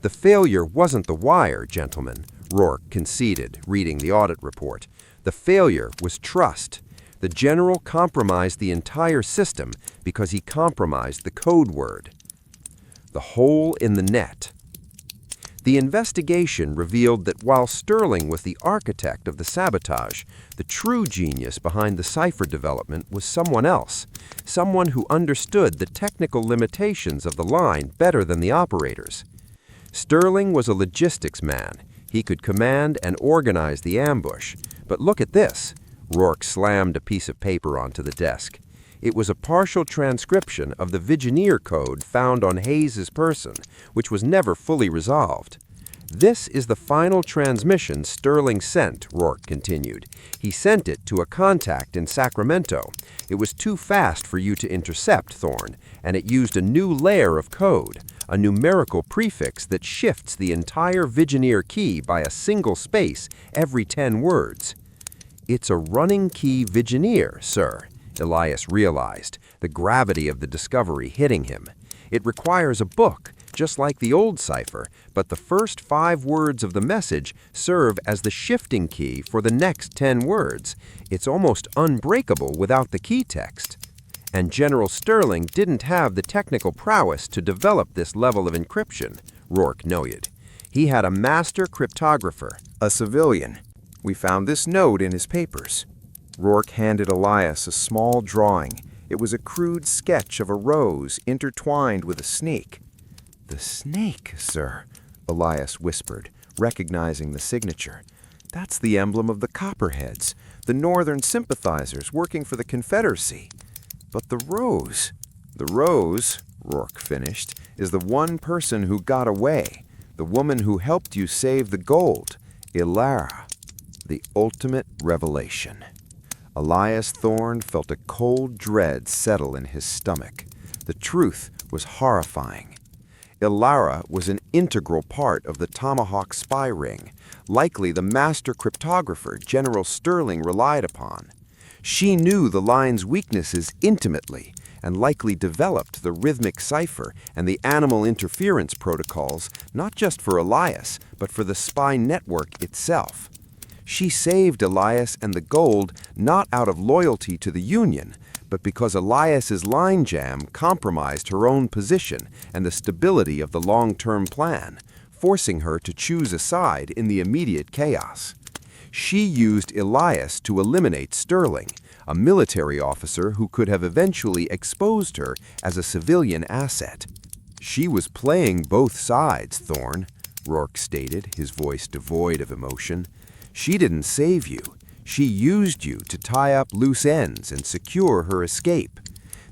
"The failure wasn't the wire, gentlemen," Rourke conceded, reading the audit report. "The failure was trust. The general compromised the entire system because he compromised the code word." The hole in the net. The investigation revealed that while Sterling was the architect of the sabotage, the true genius behind the cipher development was someone else, someone who understood the technical limitations of the line better than the operators. Sterling was a logistics man. He could command and organize the ambush. But look at this. Rourke slammed a piece of paper onto the desk. It was a partial transcription of the Vigineer code found on Hayes's person, which was never fully resolved. "This is the final transmission Sterling sent," Rourke continued. "He sent it to a contact in Sacramento. It was too fast for you to intercept, Thorne, and it used a new layer of code, a numerical prefix that shifts the entire Vigineer key by a single space every 10 words. It's a running key Vigineer, sir," Elias realized, the gravity of the discovery hitting him. "It requires a book, just like the old cipher, but the first 5 words of the message serve as the shifting key for the next 10 words. It's almost unbreakable without the key text. And General Sterling didn't have the technical prowess to develop this level of encryption," Rourke noted. "He had a master cryptographer, a civilian. We found this note in his papers." Rourke handed Elias a small drawing. It was a crude sketch of a rose intertwined with a snake. "The snake, sir," Elias whispered, recognizing the signature. "That's the emblem of the Copperheads, the Northern sympathizers working for the Confederacy. But the rose—" "The rose," Rourke finished, "is the one person who got away, the woman who helped you save the gold, Ilara." The ultimate revelation. Elias Thorne felt a cold dread settle in his stomach. The truth was horrifying. Ilara was an integral part of the Tomahawk spy ring, likely the master cryptographer General Sterling relied upon. She knew the line's weaknesses intimately and likely developed the rhythmic cipher and the animal interference protocols not just for Elias, but for the spy network itself. She saved Elias and the gold not out of loyalty to the Union, but because Elias's line jam compromised her own position and the stability of the long-term plan, forcing her to choose a side in the immediate chaos. She used Elias to eliminate Sterling, a military officer who could have eventually exposed her as a civilian asset. "She was playing both sides, Thorne," Rourke stated, his voice devoid of emotion. "She didn't save you. She used you to tie up loose ends and secure her escape.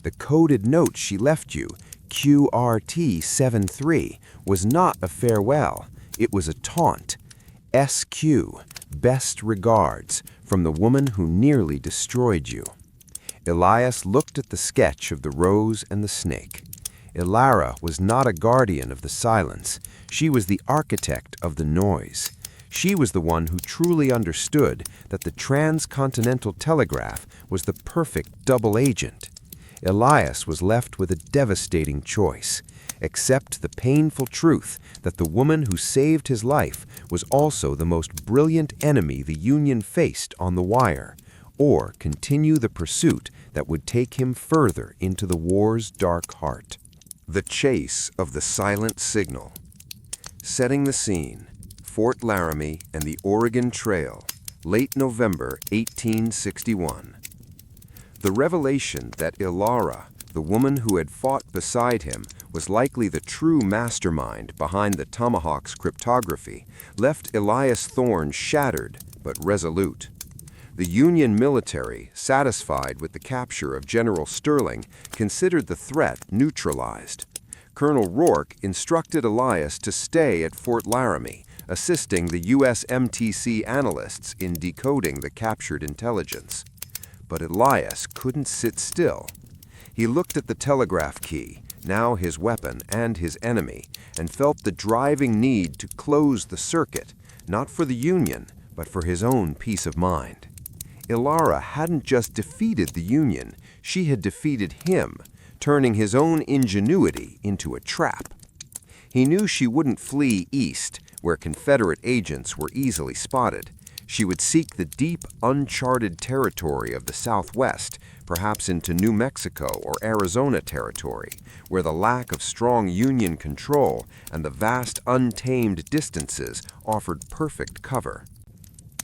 The coded note she left you, QRT-73, was not a farewell. It was a taunt. SQ, best regards, from the woman who nearly destroyed you." Elias looked at the sketch of the rose and the snake. Ilara was not a guardian of the silence. She was the architect of the noise. She was the one who truly understood that the transcontinental telegraph was the perfect double agent. Elias was left with a devastating choice: accept the painful truth that the woman who saved his life was also the most brilliant enemy the Union faced on the wire, or continue the pursuit that would take him further into the war's dark heart. The chase of the silent signal. Setting the scene: Fort Laramie and the Oregon Trail, late November 1861. The revelation that Ilara, the woman who had fought beside him, was likely the true mastermind behind the Tomahawk's cryptography, left Elias Thorne shattered but resolute. The Union military, satisfied with the capture of General Sterling, considered the threat neutralized. Colonel Rourke instructed Elias to stay at Fort Laramie, assisting the USMTC analysts in decoding the captured intelligence. But Elias couldn't sit still. He looked at the telegraph key, now his weapon and his enemy, and felt the driving need to close the circuit, not for the Union, but for his own peace of mind. Ilara hadn't just defeated the Union, she had defeated him, turning his own ingenuity into a trap. He knew she wouldn't flee east, where Confederate agents were easily spotted. She would seek the deep, uncharted territory of the Southwest, perhaps into New Mexico or Arizona territory, where the lack of strong Union control and the vast, untamed distances offered perfect cover.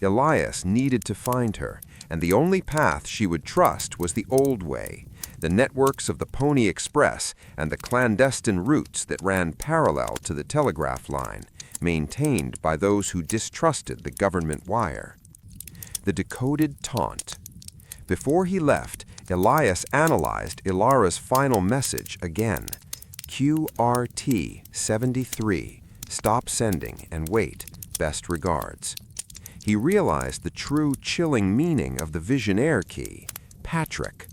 Elias needed to find her, and the only path she would trust was the old way, the networks of the Pony Express and the clandestine routes that ran parallel to the telegraph line, maintained by those who distrusted the government wire. The decoded taunt. Before he left, Elias analyzed Ilara's final message again. QRT-73, stop sending and wait, best regards. He realized the true chilling meaning of the Visionaire key, Patrick.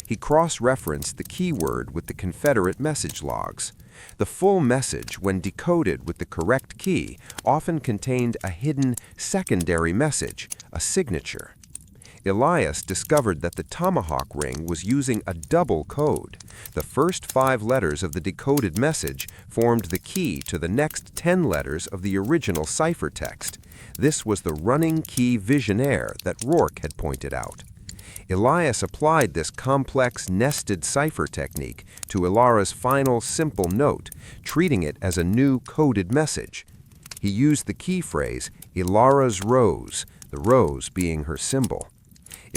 He cross-referenced the keyword with the Confederate message logs. The full message, when decoded with the correct key, often contained a hidden secondary message, a signature. Elias discovered that the Tomahawk ring was using a double code. The first 5 letters of the decoded message formed the key to the next 10 letters of the original ciphertext. This was the running key Visionaire that Rourke had pointed out. Elias applied this complex nested cipher technique to Ilara's final simple note, treating it as a new coded message. He used the key phrase, Ilara's rose, the rose being her symbol.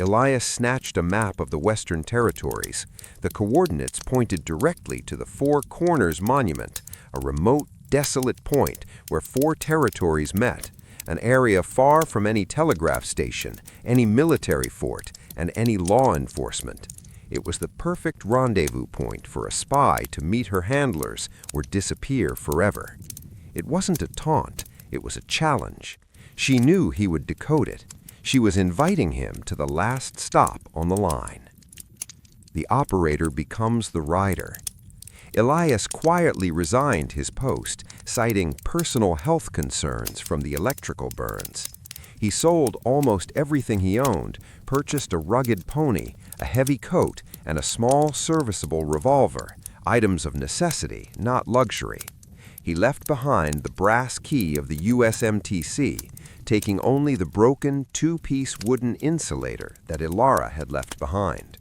Elias snatched a map of the Western Territories. The coordinates pointed directly to the Four Corners Monument, a remote, desolate point where four territories met, an area far from any telegraph station, any military fort, and any law enforcement. It was the perfect rendezvous point for a spy to meet her handlers or disappear forever. It wasn't a taunt, it was a challenge. She knew he would decode it. She was inviting him to the last stop on the line. The operator becomes the rider. Elias quietly resigned his post, citing personal health concerns from the electrical burns. He sold almost everything he owned, purchased a rugged pony, a heavy coat, and a small serviceable revolver, items of necessity, not luxury. He left behind the brass key of the USMTC, taking only the broken two-piece wooden insulator that Ilara had left behind.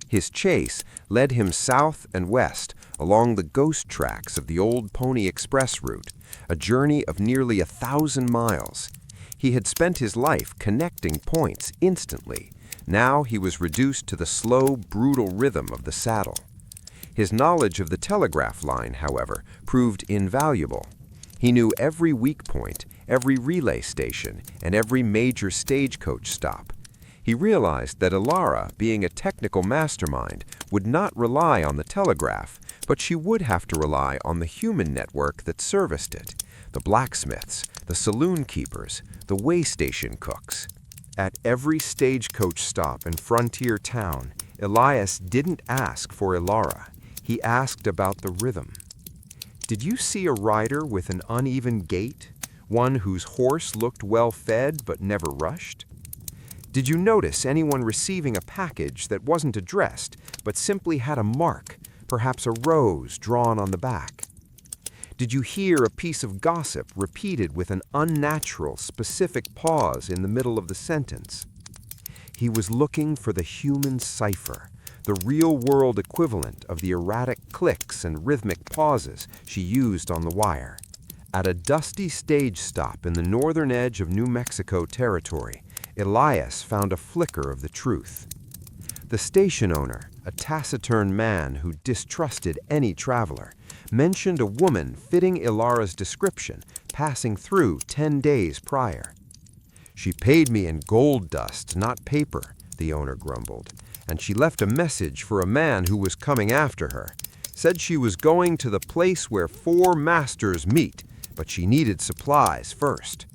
His chase led him south and west along the ghost tracks of the old Pony Express route, a journey of nearly 1,000 miles. He had spent his life connecting points instantly. Now he was reduced to the slow, brutal rhythm of the saddle. His knowledge of the telegraph line, however, proved invaluable. He knew every weak point, every relay station, and every major stagecoach stop. He realized that Ilara, being a technical mastermind, would not rely on the telegraph, but she would have to rely on the human network that serviced it, the blacksmiths, the saloon keepers, the way station cooks. At every stagecoach stop in Frontier Town, Elias didn't ask for Ilara. He asked about the rhythm. Did you see a rider with an uneven gait, one whose horse looked well fed but never rushed? Did you notice anyone receiving a package that wasn't addressed but simply had a mark, perhaps a rose drawn on the back? Did you hear a piece of gossip repeated with an unnatural, specific pause in the middle of the sentence? He was looking for the human cipher, the real-world equivalent of the erratic clicks and rhythmic pauses she used on the wire. At a dusty stage stop in the northern edge of New Mexico territory, Elias found a flicker of the truth. The station owner, a taciturn man who distrusted any traveler, mentioned a woman fitting Ilara's description passing through 10 days prior. "She paid me in gold dust, not paper," the owner grumbled, "and she left a message for a man who was coming after her. Said she was going to the place where 4 masters meet, but she needed supplies first."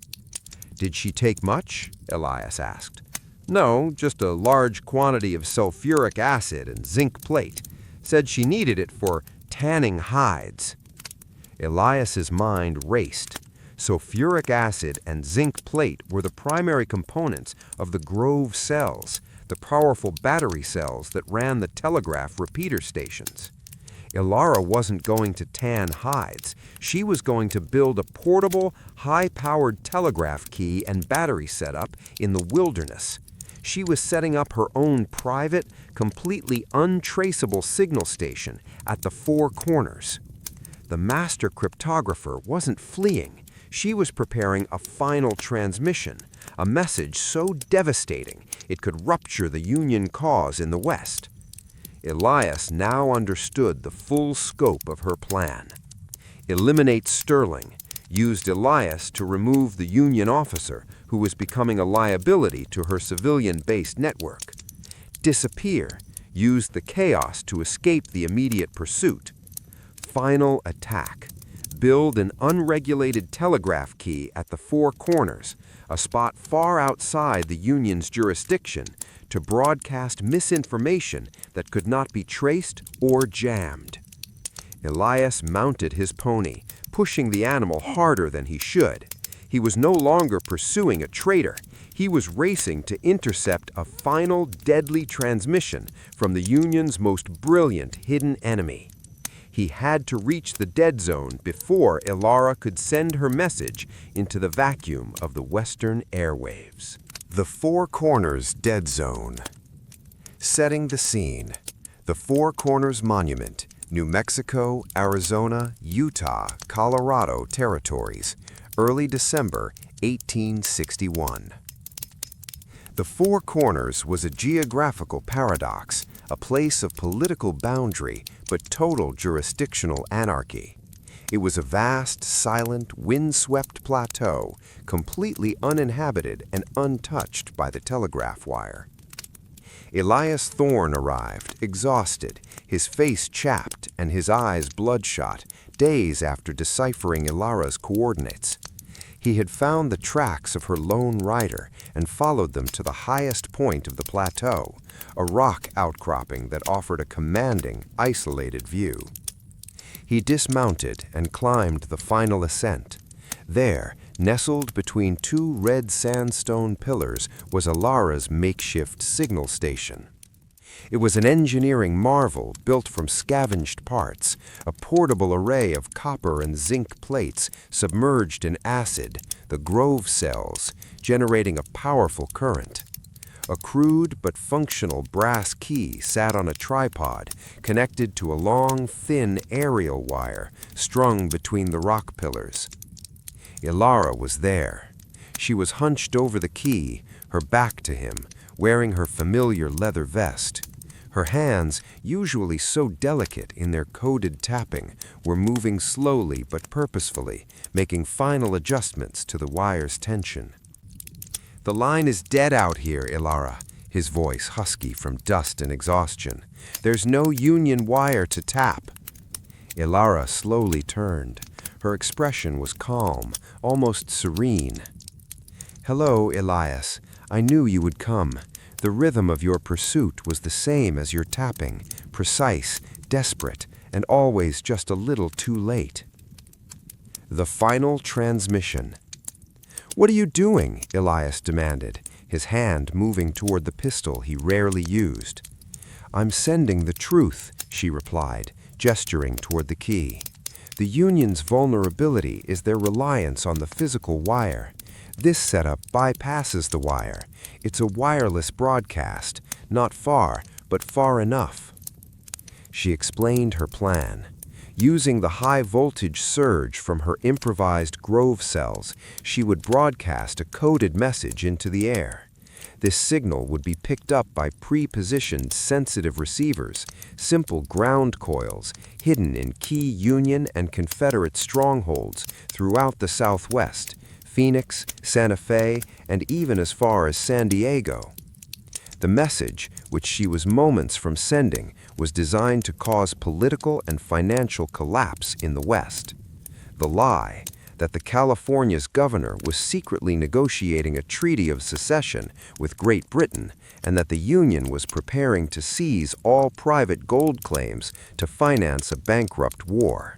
"Did she take much?" Elias asked. "No, just a large quantity of sulfuric acid and zinc plate. Said she needed it for tanning hides." Elias's mind raced. Sulfuric acid and zinc plate were the primary components of the Grove cells, the powerful battery cells that ran the telegraph repeater stations. Ilara wasn't going to tan hides. She was going to build a portable, high-powered telegraph key and battery setup in the wilderness. She was setting up her own private, completely untraceable signal station at the Four Corners. The master cryptographer wasn't fleeing. She was preparing a final transmission, a message so devastating it could rupture the Union cause in the West. Elias now understood the full scope of her plan. Eliminate Sterling used Elias to remove the Union officer who was becoming a liability to her civilian-based network. Disappear used the chaos to escape the immediate pursuit. Final attack. Build an unregulated telegraph key at the Four Corners, a spot far outside the Union's jurisdiction, to broadcast misinformation that could not be traced or jammed. Elias mounted his pony, pushing the animal harder than he should. He was no longer pursuing a traitor. He was racing to intercept a final deadly transmission from the Union's most brilliant hidden enemy. He had to reach the dead zone before Ilara could send her message into the vacuum of the Western airwaves. The Four Corners Dead Zone. Setting the scene. The Four Corners Monument, New Mexico, Arizona, Utah, Colorado territories, early December 1861. The Four Corners was a geographical paradox, a place of political boundary but total jurisdictional anarchy. It was a vast, silent, wind-swept plateau, completely uninhabited and untouched by the telegraph wire. Elias Thorne arrived, exhausted, his face chapped and his eyes bloodshot, days after deciphering Ilara's coordinates. He had found the tracks of her lone rider and followed them to the highest point of the plateau, a rock outcropping that offered a commanding, isolated view. He dismounted and climbed the final ascent. There, nestled between two red sandstone pillars, was Ilara's makeshift signal station. It was an engineering marvel built from scavenged parts, a portable array of copper and zinc plates submerged in acid, the Grove cells, generating a powerful current. A crude but functional brass key sat on a tripod, connected to a long, thin aerial wire strung between the rock pillars. Ilara was there. She was hunched over the key, her back to him, wearing her familiar leather vest. Her hands, usually so delicate in their coded tapping, were moving slowly but purposefully, making final adjustments to the wire's tension. "The line is dead out here, Ilara," his voice husky from dust and exhaustion. "There's no union wire to tap." Ilara slowly turned. Her expression was calm, almost serene. "Hello, Elias. I knew you would come. The rhythm of your pursuit was the same as your tapping, precise, desperate, and always just a little too late." The final transmission. "What are you doing?" Elias demanded, his hand moving toward the pistol he rarely used. "I'm sending the truth," she replied, gesturing toward the key. "The Union's vulnerability is their reliance on the physical wire. This setup bypasses the wire. It's a wireless broadcast, not far, but far enough." She explained her plan. Using the high-voltage surge from her improvised Grove cells, she would broadcast a coded message into the air. This signal would be picked up by pre-positioned sensitive receivers, simple ground coils, hidden in key Union and Confederate strongholds throughout the Southwest, Phoenix, Santa Fe, and even as far as San Diego. The message, which she was moments from sending, was designed to cause political and financial collapse in the West. The lie, that the California's governor was secretly negotiating a treaty of secession with Great Britain and that the Union was preparing to seize all private gold claims to finance a bankrupt war.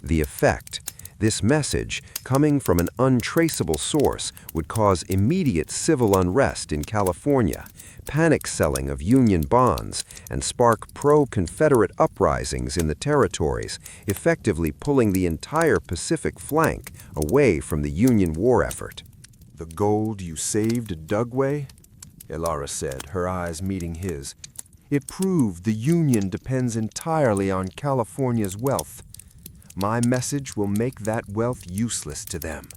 The effect: this message, coming from an untraceable source, would cause immediate civil unrest in California, panic selling of Union bonds, and spark pro-Confederate uprisings in the territories, effectively pulling the entire Pacific flank away from the Union war effort. "The gold you saved at Dugway?" Ilara said, her eyes meeting his. "It proved the Union depends entirely on California's wealth. My message will make that wealth useless to them."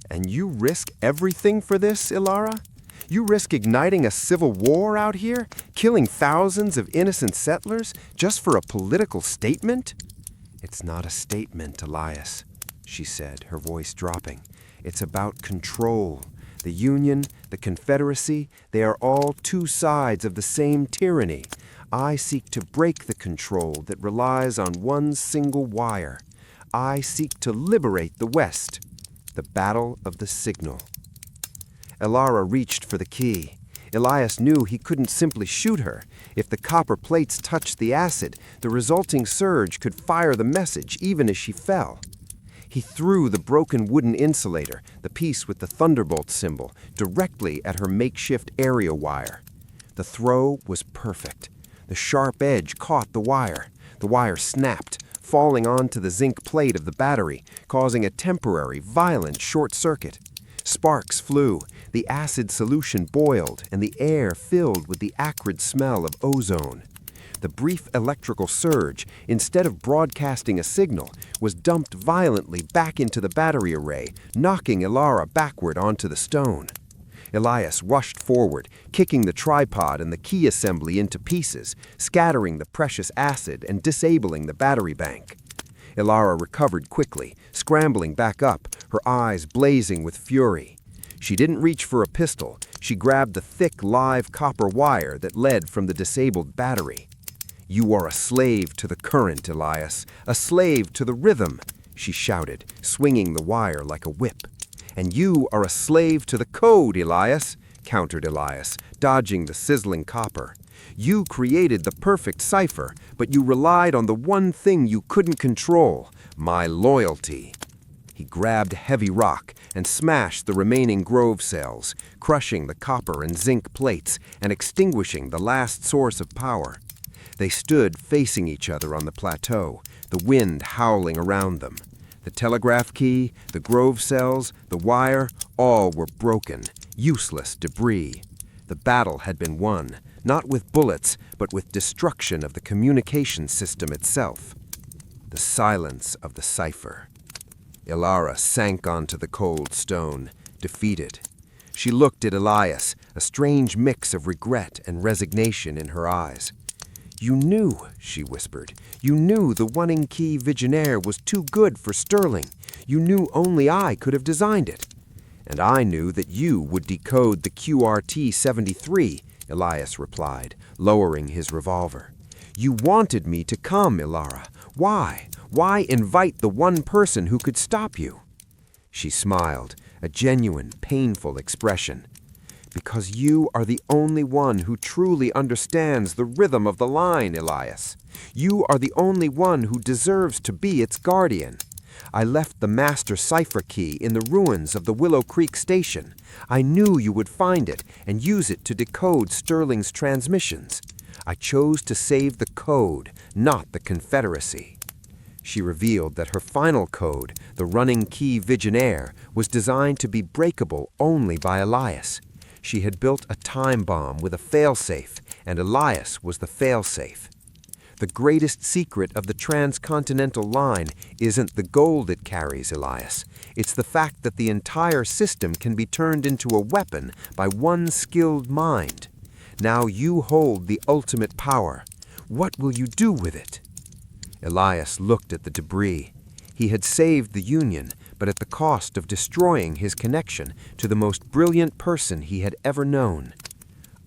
"And you risk everything for this, Ilara? You risk igniting a civil war out here, killing thousands of innocent settlers, just for a political statement?" "It's not a statement, Elias," she said, her voice dropping. "It's about control. The Union, the Confederacy, they are all two sides of the same tyranny. I seek to break the control that relies on one single wire. I seek to liberate the West. The battle of the signal." Ilara reached for the key. Elias knew he couldn't simply shoot her. If the copper plates touched the acid, the resulting surge could fire the message even as she fell. He threw the broken wooden insulator, the piece with the thunderbolt symbol, directly at her makeshift area wire. The throw was perfect. The sharp edge caught the wire. The wire snapped, falling onto the zinc plate of the battery, causing a temporary, violent short circuit. Sparks flew, the acid solution boiled, and the air filled with the acrid smell of ozone. The brief electrical surge, instead of broadcasting a signal, was dumped violently back into the battery array, knocking Ilara backward onto the stone. Elias rushed forward, kicking the tripod and the key assembly into pieces, scattering the precious acid and disabling the battery bank. Ilara recovered quickly, scrambling back up, her eyes blazing with fury. She didn't reach for a pistol. She grabbed the thick, live copper wire that led from the disabled battery. "You are a slave to the current, Elias, a slave to the rhythm," she shouted, swinging the wire like a whip. "And you are a slave to the code, Elias," countered Elias, dodging the sizzling copper. "You created the perfect cipher, but you relied on the one thing you couldn't control, my loyalty." He grabbed a heavy rock and smashed the remaining Grove cells, crushing the copper and zinc plates and extinguishing the last source of power. They stood facing each other on the plateau, the wind howling around them. The telegraph key, the Grove cells, the wire, all were broken, useless debris. The battle had been won, not with bullets, but with destruction of the communication system itself. The silence of the cipher. Ilara sank onto the cold stone, defeated. She looked at Elias, a strange mix of regret and resignation in her eyes. "You knew," she whispered. "You knew the one-key Visionaire was too good for Sterling. You knew only I could have designed it." "And I knew that you would decode the QRT-73, Elias replied, lowering his revolver. "You wanted me to come, Ilara. Why? Why invite the one person who could stop you?" She smiled, a genuine, painful expression. "Because you are the only one who truly understands the rhythm of the line, Elias. You are the only one who deserves to be its guardian. I left the master cipher key in the ruins of the Willow Creek station. I knew you would find it and use it to decode Sterling's transmissions. I chose to save the code, not the Confederacy." She revealed that her final code, the running key Visionaire, was designed to be breakable only by Elias. She had built a time bomb with a failsafe, and Elias was the failsafe. The greatest secret of the transcontinental line isn't the gold it carries, Elias. It's the fact that the entire system can be turned into a weapon by one skilled mind. Now you hold the ultimate power. What will you do with it? Elias looked at the debris. He had saved the Union, but at the cost of destroying his connection to the most brilliant person he had ever known.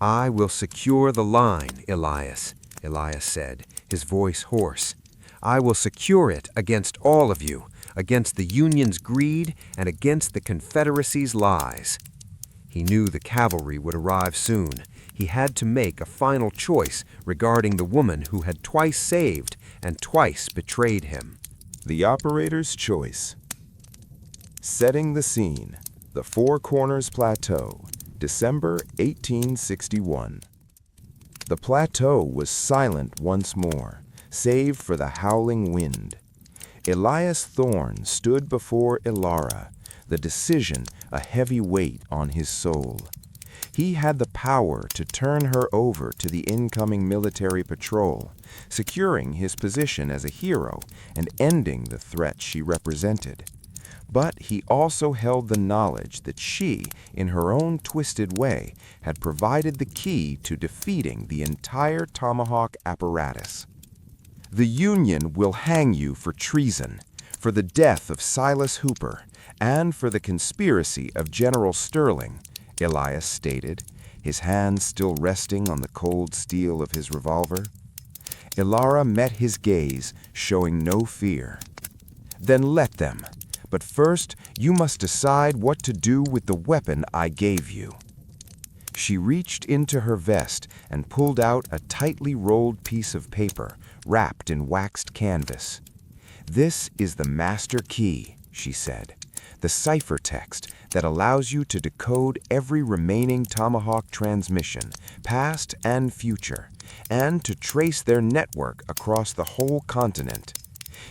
"I will secure the line, Elias," Elias said, his voice hoarse. "I will secure it against all of you, against the Union's greed and against the Confederacy's lies." He knew the cavalry would arrive soon. He had to make a final choice regarding the woman who had twice saved and twice betrayed him. The operator's choice. Setting the scene, the Four Corners Plateau, December 1861. The plateau was silent once more, save for the howling wind. Elias Thorne stood before Ilara, the decision a heavy weight on his soul. He had the power to turn her over to the incoming military patrol, securing his position as a hero and ending the threat she represented. But he also held the knowledge that she, in her own twisted way, had provided the key to defeating the entire Tomahawk apparatus. "The Union will hang you for treason, for the death of Silas Hooper, and for the conspiracy of General Sterling," Elias stated, his hands still resting on the cold steel of his revolver. Ilara met his gaze, showing no fear. "Then let them. But first, you must decide what to do with the weapon I gave you." She reached into her vest and pulled out a tightly rolled piece of paper, wrapped in waxed canvas. "This is the master key," she said, "the ciphertext that allows you to decode every remaining Tomahawk transmission, past and future, and to trace their network across the whole continent.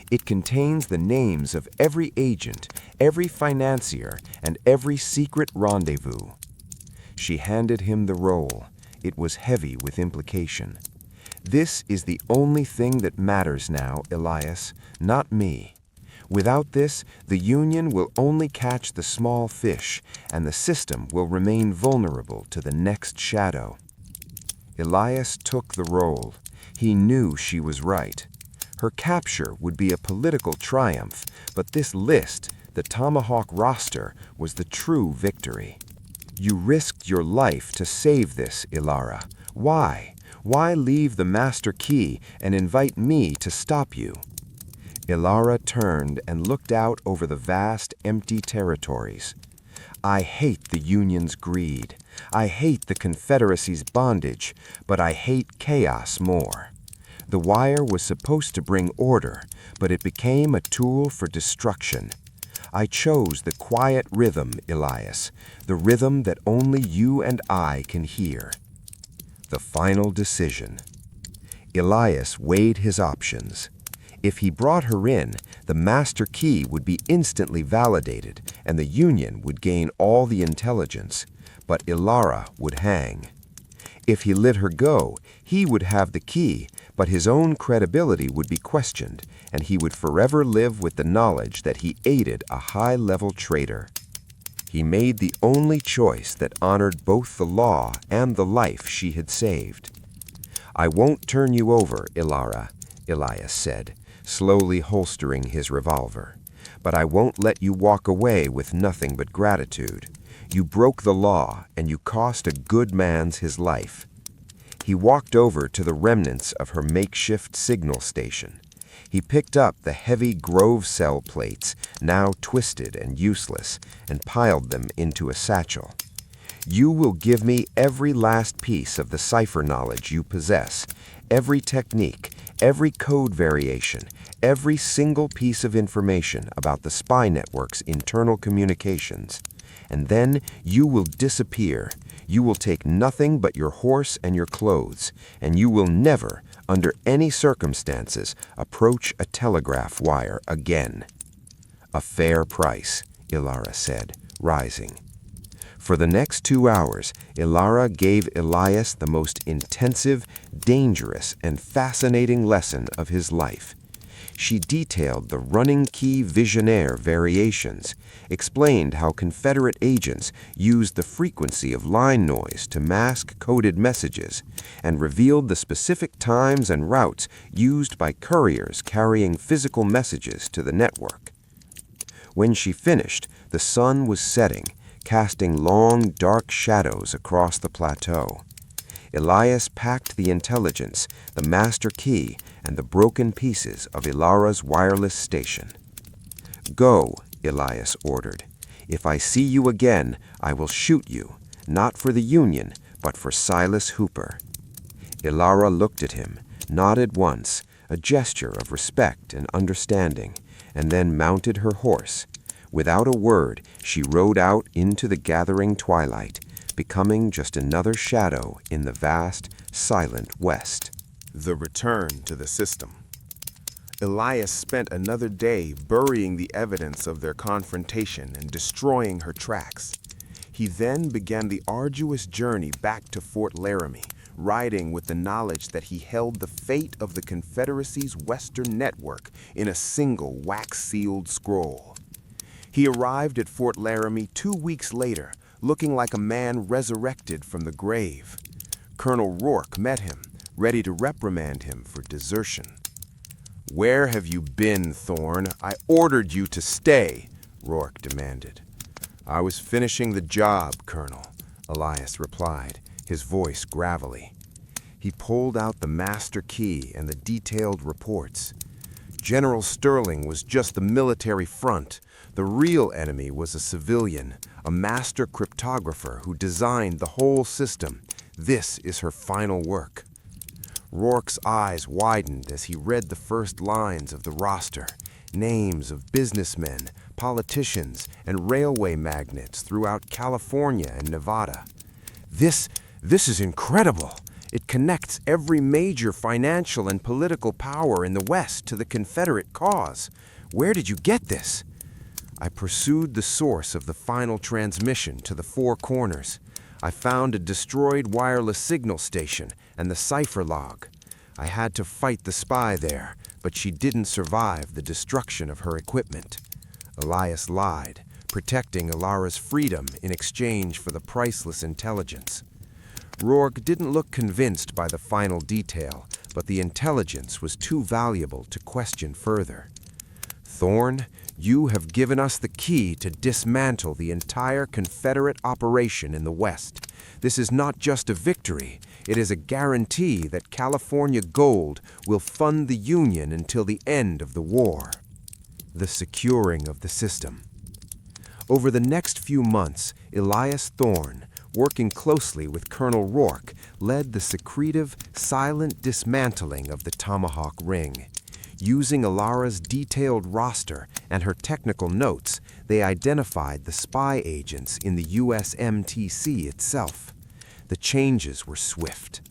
It contains the names of every agent, every financier, and every secret rendezvous." She handed him the roll. It was heavy with implication. "This is the only thing that matters now, Elias, not me. Without this, the Union will only catch the small fish, and the system will remain vulnerable to the next shadow. Elias took the role. He knew she was right. Her capture would be a political triumph, but this list, the Tomahawk roster, was the true victory. You risked your life to save this, Ilara. Why? Why leave the master key and invite me to stop you? Ilara turned and looked out over the vast, empty territories. I hate the Union's greed. I hate the Confederacy's bondage, but I hate chaos more. The wire was supposed to bring order, but it became a tool for destruction. I chose the quiet rhythm, Elias, the rhythm that only you and I can hear. The final decision. Elias weighed his options. If he brought her in, the master key would be instantly validated, and the Union would gain all the intelligence, but Ilara would hang. If he let her go, he would have the key, but his own credibility would be questioned, and he would forever live with the knowledge that he aided a high-level traitor. He made the only choice that honored both the law and the life she had saved. I won't turn you over, Ilara, Elias said, slowly holstering his revolver. But I won't let you walk away with nothing but gratitude. You broke the law, and you cost a good man's his life. He walked over to the remnants of her makeshift signal station. He picked up the heavy Grove cell plates, now twisted and useless, and piled them into a satchel. You will give me every last piece of the cipher knowledge you possess, every technique, every code variation, every single piece of information about the spy network's internal communications. And then you will disappear. You will take nothing but your horse and your clothes, and you will never, under any circumstances, approach a telegraph wire again. A fair price, Ilara said, rising. For the next 2 hours, Ilara gave Elias the most intensive, dangerous, and fascinating lesson of his life. She detailed the running key visionaire variations, explained how Confederate agents used the frequency of line noise to mask coded messages, and revealed the specific times and routes used by couriers carrying physical messages to the network. When she finished, the sun was setting, casting long, dark shadows across the plateau. Elias packed the intelligence, the master key, and the broken pieces of Ilara's wireless station. Go, Elias ordered. If I see you again, I will shoot you, not for the Union, but for Silas Hooper. Ilara looked at him, nodded once, a gesture of respect and understanding, and then mounted her horse. Without a word, she rode out into the gathering twilight, becoming just another shadow in the vast, silent west. The return to the system. Elias spent another day burying the evidence of their confrontation and destroying her tracks. He then began the arduous journey back to Fort Laramie, riding with the knowledge that he held the fate of the Confederacy's Western network in a single wax-sealed scroll. He arrived at Fort Laramie 2 weeks later, looking like a man resurrected from the grave. Colonel Rourke met him, ready to reprimand him for desertion. "Where have you been, Thorne? I ordered you to stay," Rourke demanded. "I was finishing the job, Colonel," Elias replied, his voice gravelly. He pulled out the master key and the detailed reports. General Sterling was just the military front. The real enemy was a civilian, a master cryptographer who designed the whole system. This is her final work. Rourke's eyes widened as he read the first lines of the roster, names of businessmen, politicians, and railway magnates throughout California and Nevada. This is incredible. It connects every major financial and political power in the West to the Confederate cause. Where did you get this? I pursued the source of the final transmission to the Four Corners. I found a destroyed wireless signal station and the cipher log. I had to fight the spy there, but she didn't survive the destruction of her equipment. Elias lied, protecting Ilara's freedom in exchange for the priceless intelligence. Rourke didn't look convinced by the final detail, but the intelligence was too valuable to question further. "Thorne, you have given us the key to dismantle the entire Confederate operation in the West. This is not just a victory, it is a guarantee that California gold will fund the Union until the end of the war." The securing of the system. Over the next few months, Elias Thorne, working closely with Colonel Rourke, led the secretive, silent dismantling of the Tomahawk Ring. Using Ilara's detailed roster and her technical notes, they identified the spy agents in the USMTC itself. The changes were swift.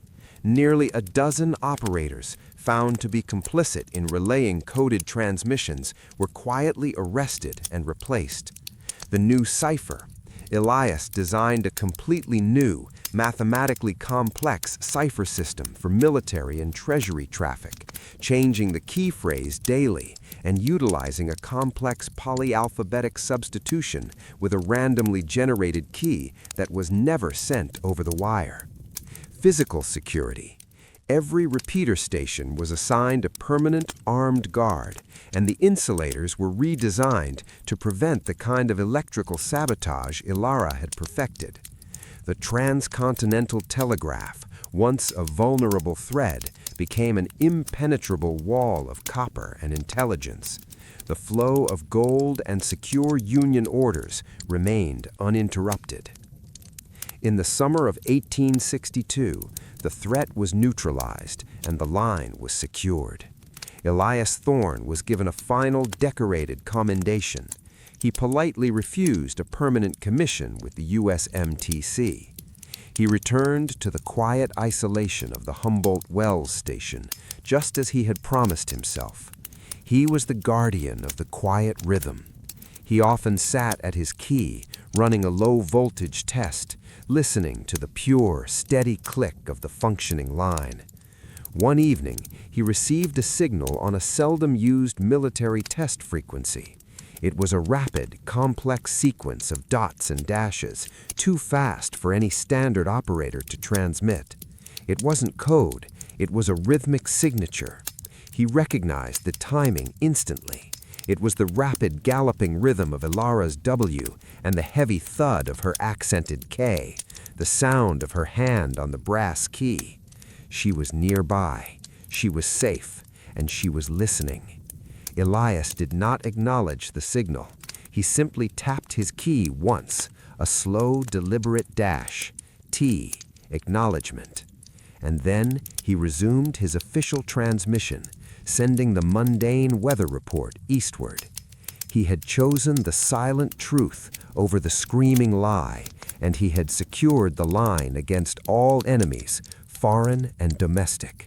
Nearly a dozen operators, found to be complicit in relaying coded transmissions, were quietly arrested and replaced. The new cipher. Elias designed a completely new, mathematically complex cipher system for military and treasury traffic, changing the key phrase daily and utilizing a complex polyalphabetic substitution with a randomly generated key that was never sent over the wire. Physical security. Every repeater station was assigned a permanent armed guard, and the insulators were redesigned to prevent the kind of electrical sabotage Ilara had perfected. The transcontinental telegraph, once a vulnerable thread, became an impenetrable wall of copper and intelligence. The flow of gold and secure Union orders remained uninterrupted. In the summer of 1862, the threat was neutralized and the line was secured. Elias Thorne was given a final decorated commendation. He politely refused a permanent commission with the USMTC. He returned to the quiet isolation of the Humboldt Wells station, just as he had promised himself. He was the guardian of the quiet rhythm. He often sat at his key, running a low-voltage test, listening to the pure, steady click of the functioning line. One evening, he received a signal on a seldom-used military test frequency. It was a rapid, complex sequence of dots and dashes, too fast for any standard operator to transmit. It wasn't code, it was a rhythmic signature. He recognized the timing instantly. It was the rapid galloping rhythm of Ilara's W and the heavy thud of her accented K, the sound of her hand on the brass key. She was nearby, she was safe, and she was listening. Elias did not acknowledge the signal. He simply tapped his key once, a slow, deliberate dash, T, acknowledgement. And then he resumed his official transmission, sending the mundane weather report eastward. He had chosen the silent truth over the screaming lie, and he had secured the line against all enemies, foreign and domestic.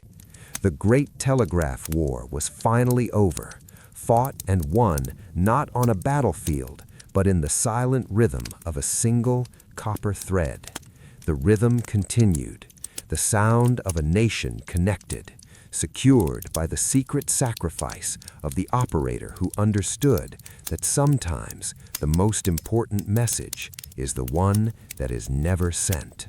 The Great Telegraph War was finally over, fought and won not on a battlefield, but in the silent rhythm of a single copper thread. The rhythm continued, the sound of a nation connected, secured by the secret sacrifice of the operator who understood that sometimes the most important message is the one that is never sent.